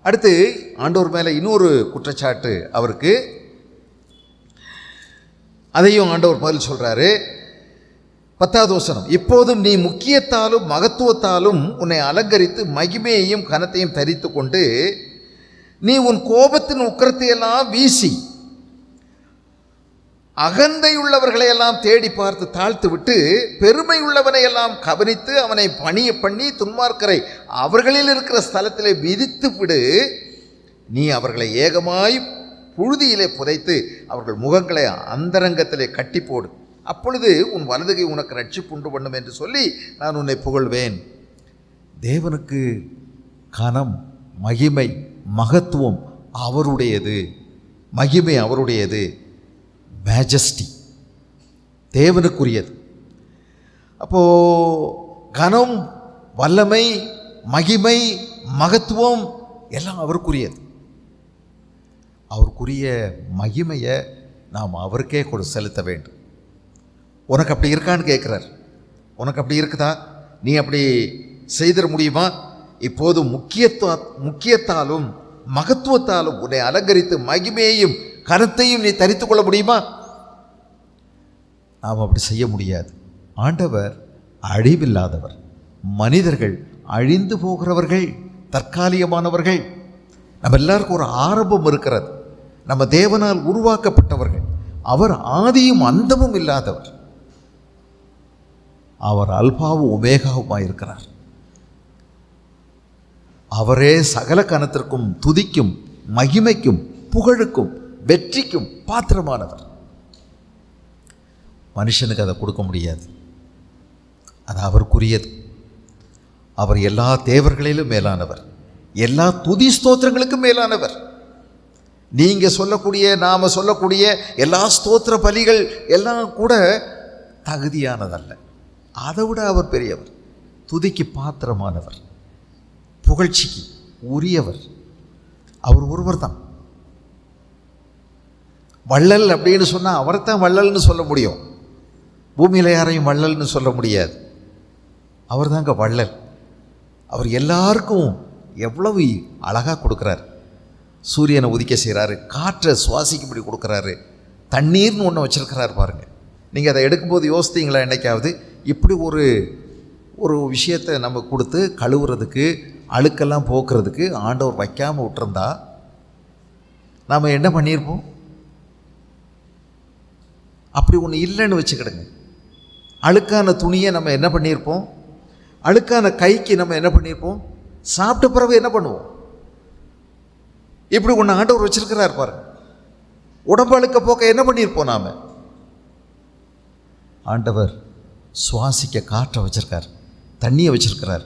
அடுத்து ஆண்டவர் மேலே இன்னொரு குற்றச்சாட்டு அவருக்கு. அதையும் ஆண்டவர் பதில் சொல்கிறாரு. 10வது வசனம், இப்போதும் நீ முக்கியத்தாலும் மகத்துவத்தாலும் உன்னை அலங்கரித்து மகிமையையும் கனத்தையும் தரித்து கொண்டு நீ உன் கோபத்தின் உக்கிரத்தையெல்லாம் வீசி அகந்தை உள்ளவர்களையெல்லாம் தேடி பார்த்து தாழ்த்து விட்டு பெருமை உள்ளவனை எல்லாம் கவனித்து அவனை பணிய பண்ணி துன்மார்க்கரை அவர்களில் இருக்கிற ஸ்தலத்திலே விதித்து விடு. நீ அவர்களை ஏகமாய் புழுதியிலே புதைத்து அவர்கள் முகங்களை அந்தரங்கத்திலே கட்டி போடு. அப்பொழுது உன் வலதுகை உனக்கு ரட்சிப்பு உண்டு பண்ணும் என்று சொல்லி நான் உன்னை புகழ்வேன். தேவனுக்கு கனம், மகிமை, மகத்துவம் அவருடையது. மகிமை அவருடையது. மேஜஸ்டி தேவனுக்குரியது. அப்போது கனம், வல்லமை, மகிமை, மகத்துவம் எல்லாம் அவருக்குரியது. அவருக்குரிய மகிமையை நாம் அவருக்கே செலுத்த வேண்டும். உனக்கு அப்படி இருக்கான்னு கேட்குறார். உனக்கு அப்படி இருக்குதா? நீ அப்படி செய்திட முடியுமா? இப்போது முக்கியத்தாலும் மகத்துவத்தாலும் உன்னை அலங்கரித்து மகிமையையும் கருத்தையும் நீ தரித்து கொள்ள முடியுமா? நாம் அப்படி செய்ய முடியாது. ஆண்டவர் அழிவில்லாதவர். மனிதர்கள் அழிந்து போகிறவர்கள், தற்காலிகமானவர்கள். நம்ம எல்லாருக்கும் ஒரு ஆரம்பம் இருக்கிறது. நம்ம தேவனால் உருவாக்கப்பட்டவர்கள். அவர் ஆதியும் அந்தமும் இல்லாதவர். அவர் அல்பாவும் ஒமேகாவுமாய் இருக்கிறார். அவரே சகல கனத்திற்கும், துதிக்கும், மகிமைக்கும், புகழுக்கும், வெற்றிக்கும் பாத்திரமானவர். மனுஷனுக்கு அதை கொடுக்க முடியாது. அது அவருக்குரியது. அவர் எல்லா தேவர்களிலும் மேலானவர், எல்லா துதி ஸ்தோத்திரங்களுக்கும் மேலானவர். நீங்கள் சொல்லக்கூடிய, நாம் சொல்லக்கூடிய எல்லா ஸ்தோத்திர பலிகள் எல்லாம் கூட தகுதியானதல்ல. அதை விட அவர் பெரியவர், துதிக்கு பாத்திரமானவர், புகழ்ச்சிக்கு உரியவர். அவர் ஒருவர் தான் வள்ளல். அப்படின்னு சொன்னால் அவரைத்தான் வள்ளல்னு சொல்ல முடியும். பூமியில் யாரையும் வள்ளல்னு சொல்ல முடியாது. அவர் தாங்க வள்ளல். அவர் எல்லாருக்கும் எவ்வளவு அழகாக கொடுக்குறாரு. சூரியனை உதிக்க செய்கிறாரு, காற்றை சுவாசிக்கும்படி கொடுக்குறாரு, தண்ணீர்னு ஒன்று வச்சுருக்கிறாரு பாருங்கள். நீங்கள் அதை எடுக்கும்போது யோசித்தீங்களா என்னைக்காவது? இப்படி ஒரு விஷயத்தை நம்ம கொடுத்து கழுவுறதுக்கு, அழுக்கெல்லாம் போக்குறதுக்கு ஆண்டவர் வைக்காமல் விட்டுருந்தா நாம் என்ன பண்ணியிருப்போம்? அப்படி ஒன்று இல்லைன்னு வச்சுக்கிடுங்க. அழுக்கான துணியை நம்ம என்ன பண்ணியிருப்போம்? அழுக்கான கைக்கு நம்ம என்ன பண்ணியிருப்போம்? சாப்பிட்ட பிறகு என்ன பண்ணுவோம்? இப்படி ஒன்று ஆண்டவர் வச்சிருக்கிறார் பாருங்க. உடம்பு அழுக்க போக்க என்ன பண்ணியிருப்போம் நாம்? ஆண்டவர் சுவாசிக்க காற்றை வச்சிருக்கார், தண்ணியை வச்சிருக்கிறார்,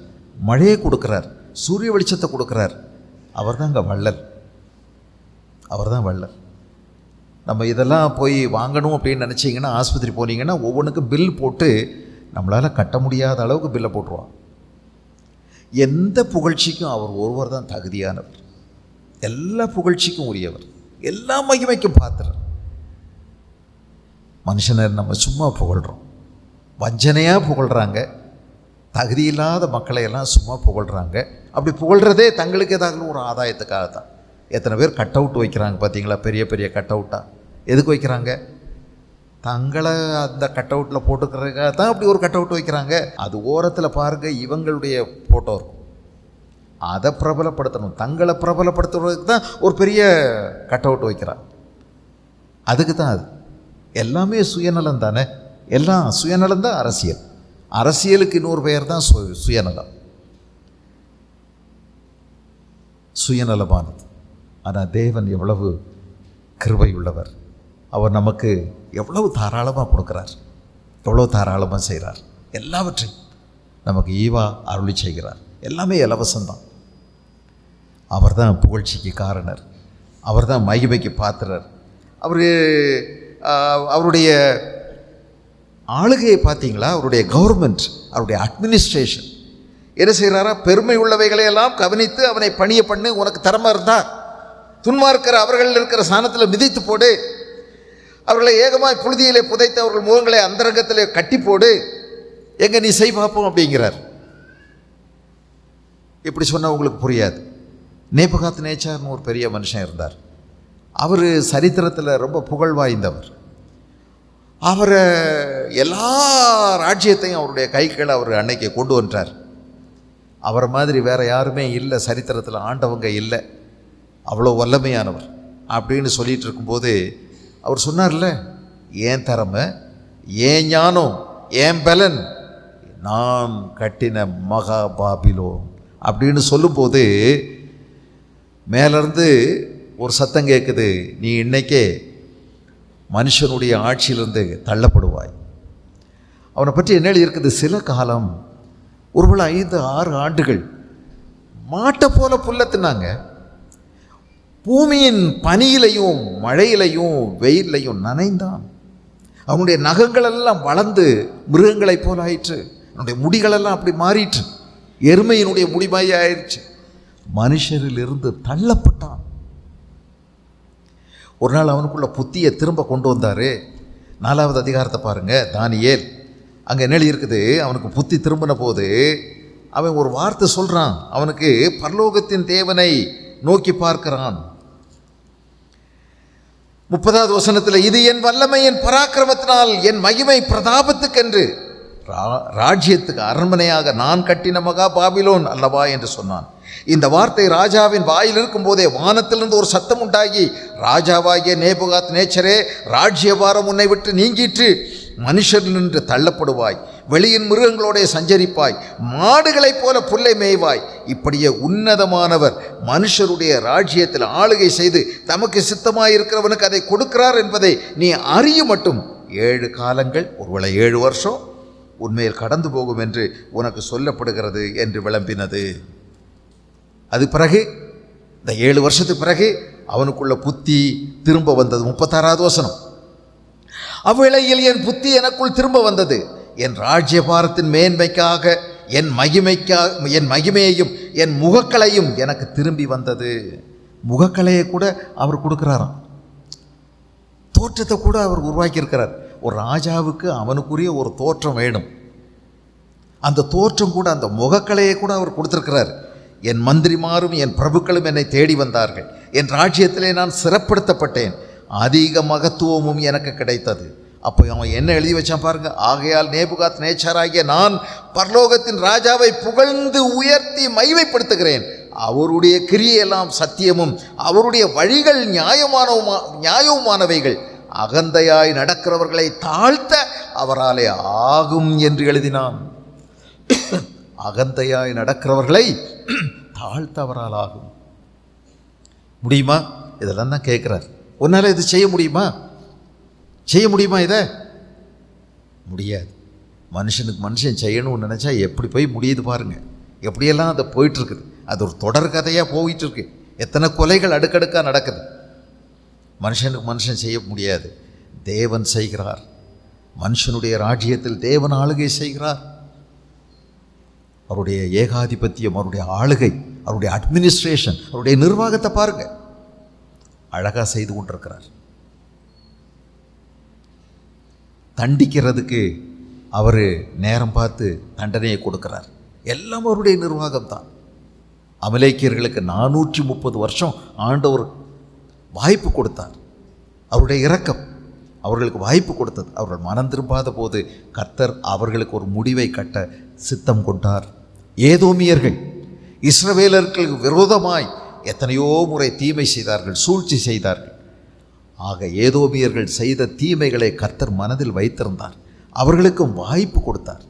மழையை கொடுக்குறார், சூரிய வெளிச்சத்தை கொடுக்குறார். அவர் தாங்க வள்ளல். அவர் தான் வள்ளல். நம்ம இதெல்லாம் போய் வாங்கணும் அப்படின்னு நினச்சிங்கன்னா, ஆஸ்பத்திரி போனீங்கன்னா ஒவ்வொன்றுக்கும் பில் போட்டு நம்மளால் கட்ட முடியாத அளவுக்கு பில்லை போட்டுருவான். எந்த புகழ்ச்சிக்கும் அவர் ஒருவர் தான் தகுதியானவர், எல்லா புகழ்ச்சிக்கும் உரியவர், எல்லா மகிமைக்கும் பாத்திரர். மனுஷனை நம்ம சும்மா புகழ்கிறோம், வஞ்சனையாக புகழ்கிறாங்க. தகுதியில்லாத மக்களை எல்லாம் சும்மா புகழ்கிறாங்க. அப்படி புகழ்கிறதே தங்களுக்கு ஏதாவது ஒரு ஆதாயத்துக்காக தான். எத்தனை பேர் கட் அவுட் வைக்கிறாங்க பார்த்தீங்களா? பெரிய பெரிய கட் அவுட்டாக எதுக்கு வைக்கிறாங்க? தங்களை அந்த கட் அவுட்டில் போட்டுக்கிறதுக்காக தான் அப்படி ஒரு கட் அவுட் வைக்கிறாங்க. அது ஓரத்தில் பாருங்கள், இவங்களுடைய ஃபோட்டோ இருக்கும். அதை பிரபலப்படுத்தணும், தங்களை பிரபலப்படுத்துறதுக்கு தான் ஒரு பெரிய கட் அவுட் வைக்கிறாங்க. அதுக்கு தான் அது. எல்லாமே சுயநலம் தானே. எல்லாம் சுயநலம் தான் அரசியல். அரசியலுக்கு இன்னொரு பெயர் தான் சுயநலம், சுயநலமானது. ஆனால் தேவன் எவ்வளவு கிருபை உள்ளவர். அவர் நமக்கு எவ்வளவு தாராளமாக கொடுக்குறார், எவ்வளோ தாராளமாக செய்கிறார். எல்லாவற்றையும் நமக்கு ஈவா அருளி செய்கிறார். எல்லாமே இலவசம்தான். அவர் தான் புகழ்ச்சிக்கு காரணர், அவர் தான் மகிமைக்கு பாத்திரர். அவருடைய ஆளுகையை பார்த்தீங்களா? அவருடைய கவர்மெண்ட், அவருடைய அட்மினிஸ்ட்ரேஷன் என்ன செய்கிறாரா? பெருமை உள்ளவைகளையெல்லாம் கவனித்து அவனை பணிய பண்ணு. உனக்கு திறமை இருந்தா துன்மார்க்கிற அவர்கள் இருக்கிற சாணத்தில் மிதித்து போடு, அவர்களை ஏகமாய் புழுதியிலே புதைத்து அவர்கள் முகங்களை அந்தரங்கத்திலே கட்டி போடு, எங்கே நீ செய் பார்ப்போம் அப்படிங்கிறார். இப்படி சொன்னால் உங்களுக்கு புரியாது. நேபுகாத் நேச்சார்னு ஒரு பெரிய மனுஷன் இருந்தார். அவர் சரித்திரத்தில் ரொம்ப புகழ் வாய்ந்தவர். அவரை எல்லா ராஜ்யத்தையும் அவருடைய கைகளை அவர் அன்னைக்கு கொண்டு வந்துட்டார். அவரை மாதிரி வேறு யாருமே இல்லை சரித்திரத்தில், ஆண்டவங்க இல்லை, அவ்வளோ வல்லமையானவர் அப்படின்னு சொல்லிகிட்டு இருக்கும்போது அவர் சொன்னார்ல, ஏன் திறமை, ஏன் ஞானம், ஏன் பலன், நான் கட்டின மகா பாபிலோன் அப்படின்னு சொல்லும்போது மேலேருந்து ஒரு சத்தம் கேட்குது, நீ இன்னைக்கே மனுஷனுடைய ஆட்சியிலிருந்து தள்ளப்படுவாய். அவனை பற்றி என்ன இருக்குது? சில காலம், ஒருவேளை 5-6 ஆண்டுகள் மாட்டை போல புல்ல தின்னாங்க. பூமியின் பனியிலையும் மழையிலையும் வெயிலையும் நனைந்தான். அவனுடைய நகங்களெல்லாம் வளர்ந்து மிருகங்களைப் போல ஆயிற்று. அவனுடைய முடிகளெல்லாம் அப்படி மாறிற்று, எருமையினுடைய முடிமாயி ஆயிடுச்சு. மனுஷரிலிருந்து தள்ளப்பட்டான். ஒரு நாள் அவனுக்குள்ள புத்தியை திரும்ப கொண்டு வந்தார். 4வது அதிகாரத்தை பாருங்கள், தானியேல். அங்கே என்ன இருக்குது? அவனுக்கு புத்தி திரும்பின போது அவன் ஒரு வார்த்தை சொல்கிறான். அவனுக்கு பரலோகத்தின் தேவனை நோக்கி பார்க்கிறான். 30வது வசனத்தில், இது என் வல்லமை, என் பராக்கிரமத்தினால், என் மகிமை பிரதாபத்துக்கென்று ராஜ்யத்துக்கு அரண்மனையாக நான் கட்டின மகா பாபிலோன் அல்லவா என்று சொன்னான். இந்த வார்த்தை ராஜாவின் வாயில் இருக்கும் போதே வானத்திலிருந்து ஒரு சத்தம் உண்டாகி, ராஜாவாகிய நேபுகாத் நேச்சரே, ராஜ்யபாரம் உன்னை விட்டு நீங்கிற்று. மனுஷர் நின்று தள்ளப்படுவாய், வெளியின் மிருகங்களோட சஞ்சரிப்பாய், மாடுகளைப் போல புல்லை மேய்வாய். இப்படியே உன்னதமானவர் மனுஷருடைய ராஜ்யத்தில் ஆளுகை செய்து தமக்கு சித்தமாயிருக்கிறவனுக்கு அதை கொடுக்கிறார் என்பதை நீ அறிய மட்டும் 7 காலங்கள், ஒருவேளை 7 வருஷம் உன்மேல் கடந்து போகும் என்று உனக்கு சொல்லப்படுகிறது என்று விளம்பினது. அது பிறகு இந்த 7 வருஷத்துக்கு பிறகு அவனுக்குள்ள புத்தி திரும்ப வந்தது. 36வது வசனம், அவ்வேளையில் என் புத்தி எனக்குள் திரும்ப வந்தது, என் ராஜ்யபாரத்தின் மேன்மைக்காக என் மகிமையையும் என் முகக்கலையும் எனக்கு திரும்பி வந்தது. முகக்கலையை கூட அவர் கொடுக்கிறாராம், தோற்றத்தை கூட அவர் உருவாக்கியிருக்கிறார். ஒரு ராஜாவுக்கு அவனுக்குரிய ஒரு தோற்றம் வேணும். அந்த தோற்றம் கூட, அந்த முகக்கலையை கூட அவர் கொடுத்திருக்கிறார். என் மந்திரிமாரும் என் பிரபுக்களும் என்னை தேடி வந்தார்கள், என் ராஜ்யத்திலே நான் சிறப்படுத்தப்பட்டேன், அதிக மகத்துவமும் எனக்கு கிடைத்தது. அப்போ அவன் என்ன எழுதி வச்சான் பாருங்க, ஆகையால் நேபுகாத் நேச்சாராகிய நான் பரலோகத்தின் ராஜாவை புகழ்ந்து உயர்த்தி மகிமைப்படுத்துகிறேன். அவருடைய கிரியையெல்லாம் சத்தியமும் அவருடைய வழிகள் நியாயவுமானவைகள். அகந்தையாய் நடக்கிறவர்களை தாழ்த்த அவராலே ஆகும் என்று எழுதினான். அகந்தையாய் நடக்கிறவர்களை தாழ்த்த அவரால் ஆகும். முடியுமா? இதெல்லாம் தான் கேட்குறார். உன்னால் இது செய்ய முடியுமா? செய்ய முடியுமா? இதை முடியாது. மனுஷனுக்கு மனுஷன் செய்யணும்னு நினச்சா எப்படி போய் முடியுது பாருங்க. எப்படியெல்லாம் அது போயிட்டுருக்குது. அது ஒரு தொடர் கதையாக போயிட்டுருக்கு. எத்தனை கொலைகள் அடுக்கடுக்காக நடக்குது. மனுஷனுக்கு மனுஷன் செய்ய முடியாது. தேவன் செய்கிறார். மனுஷனுடைய ராஜ்யத்தில் தேவன் ஆளுகை செய்கிறார். அவருடைய ஏகாதிபத்தியம், அவருடைய ஆளுகை, அவருடைய அட்மினிஸ்ட்ரேஷன், அவருடைய நிர்வாகத்தை பாருங்க, அழகாக செய்து கொண்டிருக்கிறார். தண்டிக்கிறதுக்கு அவர் நேரம் பார்த்து தண்டனையை கொடுக்கிறார். எல்லாம் அவருடைய நிர்வாகம் தான். அமலேக்கியர்களுக்கு 430 வருஷம் ஆண்டவர் வாய்ப்பு கொடுத்தார். அவருடைய இரக்கம் அவர்களுக்கு வாய்ப்பு கொடுத்தது. அவர்கள் மனம் திரும்பாத போது கர்த்தர் அவர்களுக்கு ஒரு முடிவை கட்ட சித்தம் கொண்டார். ஏதோமியர்கள் இஸ்ரவேலர்களுக்கு விரோதமாய் எத்தனையோ முறை தீமை செய்தார்கள், சூழ்ச்சி செய்தார்கள். ஆக ஏதோமியர்கள் செய்த தீமைகளை கர்த்தர் மனதில் வைத்திருந்தார். அவர்களுக்கும் வாய்ப்பு கொடுத்தார்.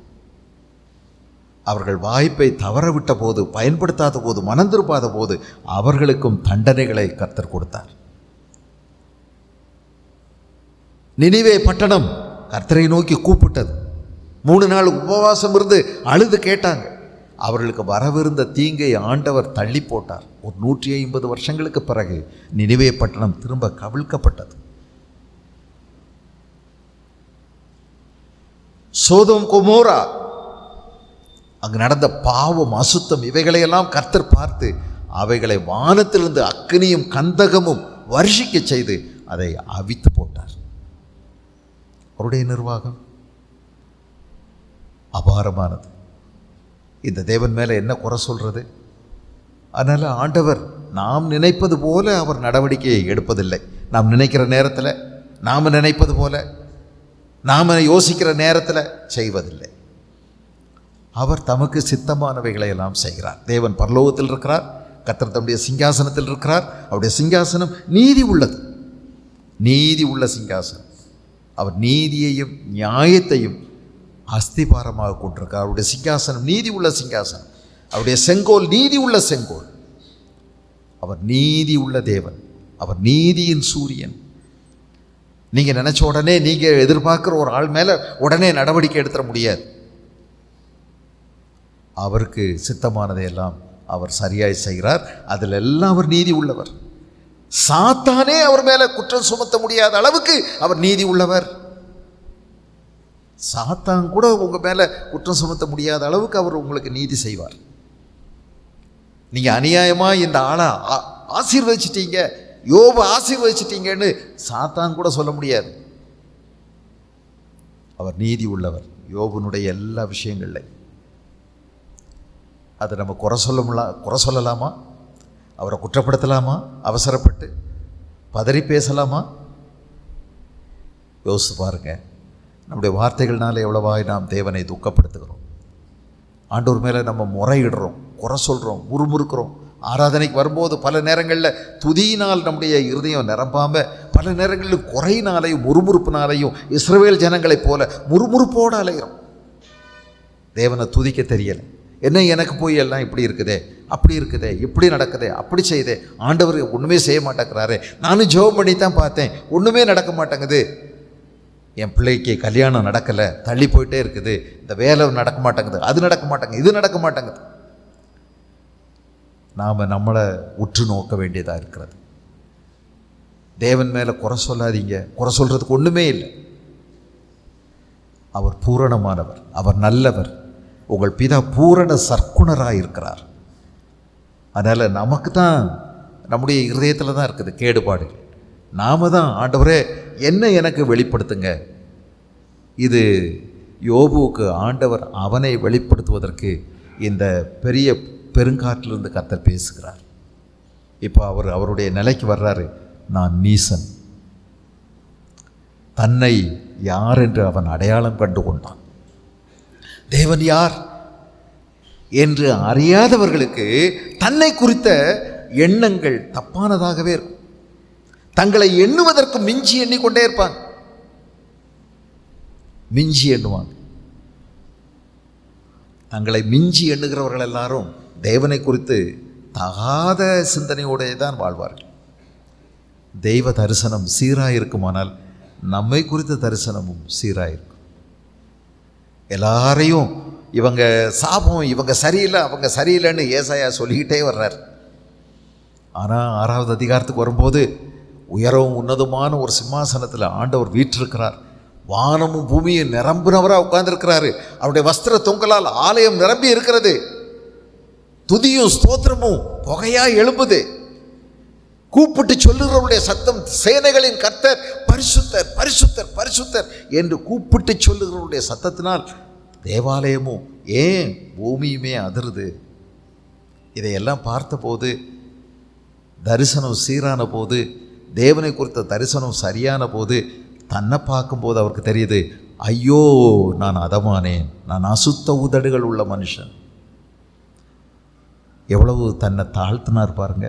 அவர்கள் வாய்ப்பை தவறவிட்ட போது, பயன்படுத்தாத போது, மனம் திரும்பாத போது அவர்களுக்கும் தண்டனைகளை கர்த்தர் கொடுத்தார். நினிவே பட்டணம் கர்த்தரை நோக்கி கூப்பிட்டது. 3 நாள் உபவாசம் இருந்து அழுது கேட்டாங்க. அவர்களுக்கு வரவிருந்த தீங்கை ஆண்டவர் தள்ளி போட்டார். ஒரு 150 வருஷங்களுக்கு பிறகு நினிவே பட்டணம் திரும்ப கவிழ்க்கப்பட்டது. சோதோம் கொமோரா, அங்கு நடந்த பாவம், அசுத்தம், இவைகளையெல்லாம் கர்த்தர் பார்த்து அவைகளை வானத்திலிருந்து அக்கினியும் கந்தகமும் வருஷிக்க செய்து அதை அவித்து போட்டார். அவருடைய நிர்வாகம் அபாரமானது. இந்த தேவன் மேலே என்ன குறை சொல்கிறது? அதனால் ஆண்டவர் நாம் நினைப்பது போல அவர் நடவடிக்கையை எடுப்பதில்லை. நாம் நினைக்கிற நேரத்தில், நாம் நினைப்பது போல, நாம் யோசிக்கிற நேரத்தில் செய்வதில்லை. அவர் தமக்கு சித்தமானவைகளை எல்லாம் செய்கிறார். தேவன் பரலோகத்தில் இருக்கிறார். கர்த்தர் தம்முடைய சிங்காசனத்தில் இருக்கிறார். அவருடைய சிங்காசனம் நீதி உள்ளது, நீதி உள்ள சிங்காசனம். அவர் நீதியையும் நியாயத்தையும் அஸ்திபாரமாக கொண்டிருக்கிறார். அவருடைய சிங்காசனம் நீதி உள்ள சிங்காசனம். அவருடைய செங்கோல் நீதி உள்ள செங்கோல். அவர் நீதி உள்ள தேவன். அவர் நீதியின் சூரியன். நீங்கள் நினச்ச உடனே நீங்கள் எதிர்பார்க்குற ஒரு ஆள் மேலே உடனே நடவடிக்கை எடுத்துட முடியாது. அவருக்கு சித்தமானதையெல்லாம் அவர் சரியாய் செய்கிறார். அதில் எல்லாம் அவர் நீதி உள்ளவர். சாத்தானே அவர் மேலே குற்றம் சுமத்த முடியாத அளவுக்கு அவர் நீதி உள்ளவர். சாத்தான் கூட உங்கள் மேலே குற்றம் சுமத்த முடியாத அளவுக்கு அவர் உங்களுக்கு நீதி செய்வார். நீங்கள் அநியாயமாக இந்த ஆளை ஆசீர்வதிச்சிட்டீங்க, யோபு ஆசீர்வதிச்சிட்டீங்கன்னு சாத்தான் கூட சொல்ல முடியாது. அவர் நீதி உள்ளவர் யோபுனுடைய எல்லா விஷயங்கள்லையும். அதை நம்ம குறை சொல்லலாமா? அவரை குற்றப்படுத்தலாமா? அவசரப்பட்டு பதறி பேசலாமா? யோசித்து பாருங்க. நம்முடைய வார்த்தைகள்னால எவ்வளவாய் நாம் தேவனை துக்கப்படுத்துகிறோம். ஆண்டவர் மேலே நம்ம முறையிடுறோம், குறை சொல்கிறோம், முறுமுறுக்கிறோம். ஆராதனைக்கு வரும்போது பல நேரங்களில் துதியினால் நம்முடைய இருதயம் நிரம்பாமல், பல நேரங்களில் குறையினாலையும் முறுமுறுப்பினாலையும் இஸ்ரவேல் ஜனங்களைப் போல முறுமுறுப்போடு அலைகிறோம். தேவனை துதிக்க தெரியலை. என்ன எனக்கு போய் எல்லாம் இப்படி இருக்குதே, அப்படி இருக்குதே, இப்படி நடக்குதே, அப்படி செய்தே, ஆண்டவர் ஒன்றுமே செய்ய மாட்டேங்கிறாரு, நானும் ஜெபம் பண்ணி தான் பார்த்தேன், ஒன்றுமே நடக்க மாட்டேங்குது, என் பிள்ளைக்கு கல்யாணம் நடக்கலை, தள்ளி போயிட்டே இருக்குது, இந்த வேலை நடக்க மாட்டேங்குது, அது நடக்க மாட்டேங்குது, இது நடக்க மாட்டேங்குது. நாம் நம்மளை உற்று நோக்க வேண்டியதாக இருக்கிறது. தேவன் மேலே குறை சொல்லாதீங்க, குறை சொல்கிறதுக்கு ஒன்றுமே இல்லை. அவர் பூரணமானவர், அவர் நல்லவர். உங்கள் பிதா பூரண சற்குணராக இருக்கிறார். அதனால் நமக்கு தான் நம்முடைய இருதயத்தில் தான் இருக்குது கேடுபாடுகள். நாம தான் ஆண்டவரே என்ன எனக்கு வெளிப்படுத்துங்க. இது யோபுவுக்கு ஆண்டவர் அவனை வெளிப்படுத்துவதற்கு இந்த பெரிய பெருங்காற்றிலிருந்து கர்த்தர் பேசுகிறார். இப்போ அவருடைய நிலைக்கு வர்றாரு. நான் நீசன். தன்னை யார் என்று அவன் அடையாளம் கண்டு கொண்டான். தேவன் யார் என்று அறியாதவர்களுக்கு தன்னை குறித்த எண்ணங்கள் தப்பானதாகவே இருக்கும். தங்களை எண்ணுவதற்கு மிஞ்சி எண்ணிக்கொண்டே இருப்பாங்க, மிஞ்சி எண்ணுவாங்க. தங்களை மிஞ்சி எண்ணுகிறவர்கள் எல்லாரும் தேவனை குறித்து தகாத சிந்தனையோடே தான் வாழ்வார்கள். தெய்வ தரிசனம் சீராக இருக்குமானால் நம்மை குறித்த தரிசனமும் சீராக இருக்கும். எல்லாரையும் இவங்க சாபம், இவங்க சரியில்லை, அவங்க சரியில்லைன்னு ஏசாயா சொல்லிக்கிட்டே வர்றார். ஆனால் 6வது அதிகாரத்துக்கு வரும்போது உயரவும் உன்னதமான ஒரு சிம்மாசனத்தில் ஆண்டவர் வீற்றிருக்கிறார். வானமும் பூமியும் நிரம்பினவராக உட்கார்ந்துருக்கிறாரு. அவருடைய வஸ்திர தொங்கலால் ஆலயம் நிரம்பி இருக்கிறது. துதியும் ஸ்தோத்திரமும் புகையா எழும்புது. கூப்பிட்டு சொல்லுகிறவருடைய சத்தம், சேனைகளின் கர்த்தர் பரிசுத்தர் பரிசுத்தர் பரிசுத்தர் என்று கூப்பிட்டு சொல்லுகிறவருடைய சத்தத்தினால் தேவாலயமும் ஏன் பூமியுமே அதிருது. இதையெல்லாம் பார்த்தபோது, தரிசனம் சீரான போது, தேவனை குறித்த தரிசனம் சரியான போது, தன்னை பார்க்கும்போது அவருக்கு தெரியுது, ஐயோ நான் அதமானேன், நான் அசுத்த உதடுகள் உள்ள மனுஷன். எவ்வளவு தன்னை தாழ்த்தினார் பாருங்க.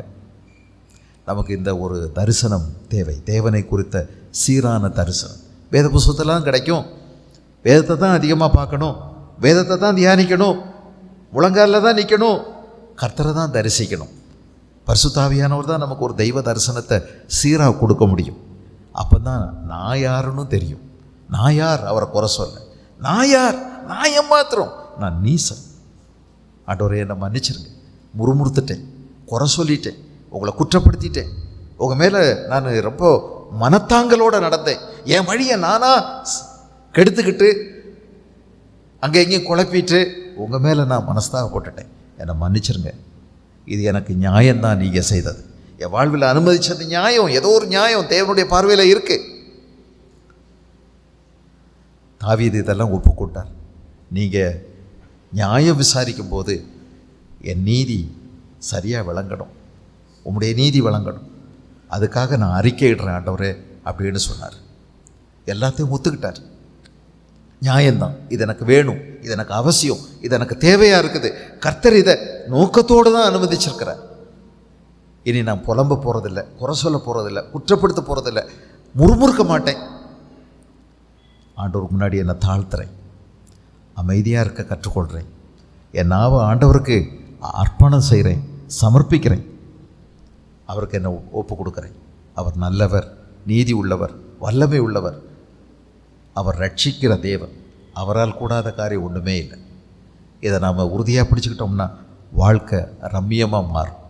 நமக்கு இந்த ஒரு தரிசனம் தேவை, தேவனை குறித்த சீரான தரிசனம். வேத புஸ்தகத்தெல்லாம் கிடைக்கும். வேதத்தை தான் அதிகமாக பார்க்கணும், வேதத்தை தான் தியானிக்கணும், முழங்காலில் தான் நிற்கணும், கர்த்தரை தான் தரிசிக்கணும். பரிசுத்த ஆவியானவர் தான் நமக்கு ஒரு தெய்வ தரிசனத்தை சீராக கொடுக்க முடியும். அப்போ தான் நான் யாருன்னு தெரியும். நான் யார் அவரை குறை சொல்ல, நான் யார், நான் ஏமாத்திரம், நான் நீசன். ஆண்டவரே என்னை மன்னிச்சிருங்க, முறுமுறுத்துட்டேன், குறை சொல்லிட்டேன், உங்களை குற்றப்படுத்திட்டேன், உங்கள் மேலே நான் ரொம்ப மனத்தாங்களோடு நடந்தேன், என் வழியை நானா கெடுத்துக்கிட்டு அங்கே எங்கேயும் குழப்பிட்டு உங்கள் மேலே நான் மனஸ்தாக போட்டுட்டேன், என்னை மன்னிச்சிருங்க. இது எனக்கு நியாயம்தான் நீங்கள் செய்தது, என் வாழ்வில் அனுமதிச்சது நியாயம், ஏதோ ஒரு நியாயம் தேவனுடைய பார்வையில் இருக்கு. தாவீது இதெல்லாம் ஒப்புக்கொண்டார். நீங்கள் நியாயம் விசாரிக்கும் போது என் நீதி சரியாக விளங்கணும், உம்முடைய நீதி விளங்கணும், அதுக்காக நான் அறிக்கையிடுறேன் ஆண்டவரே அப்படின்னு சொன்னார். எல்லாத்தையும் ஒத்துக்கிட்டார். நியாயம்தான், இது எனக்கு வேணும், இது எனக்கு அவசியம், இது எனக்கு தேவையாக இருக்குது, கர்த்தர் இதை நோக்கத்தோடு தான் அனுமதிச்சிருக்கிறார். இனி நான் புலம்ப போகிறதில்லை, குறை சொல்ல போகிறதில்லை, குற்றப்படுத்த போகிறதில்லை, முறுமுறுக்க மாட்டேன். ஆண்டவருக்கு முன்னாடி என்னை தாழ்த்துறேன், அமைதியாக இருக்க கற்றுக்கொள்கிறேன், என் நாவை ஆண்டவருக்கு அர்ப்பணம் செய்கிறேன், சமர்ப்பிக்கிறேன், அவருக்கு என்னை ஒப்பு கொடுக்குறேன். அவர் நல்லவர், நீதி உள்ளவர், வல்லமை உள்ளவர், அவர் ரட்சிக்கிற தேவன், அவரால் கூடாத காரியம் ஒன்றுமே இல்லை. இதை நாம் உறுதியாக பிடிச்சிக்கிட்டோம்னா வாழ்க்கை ரம்மியமாக மாறும்.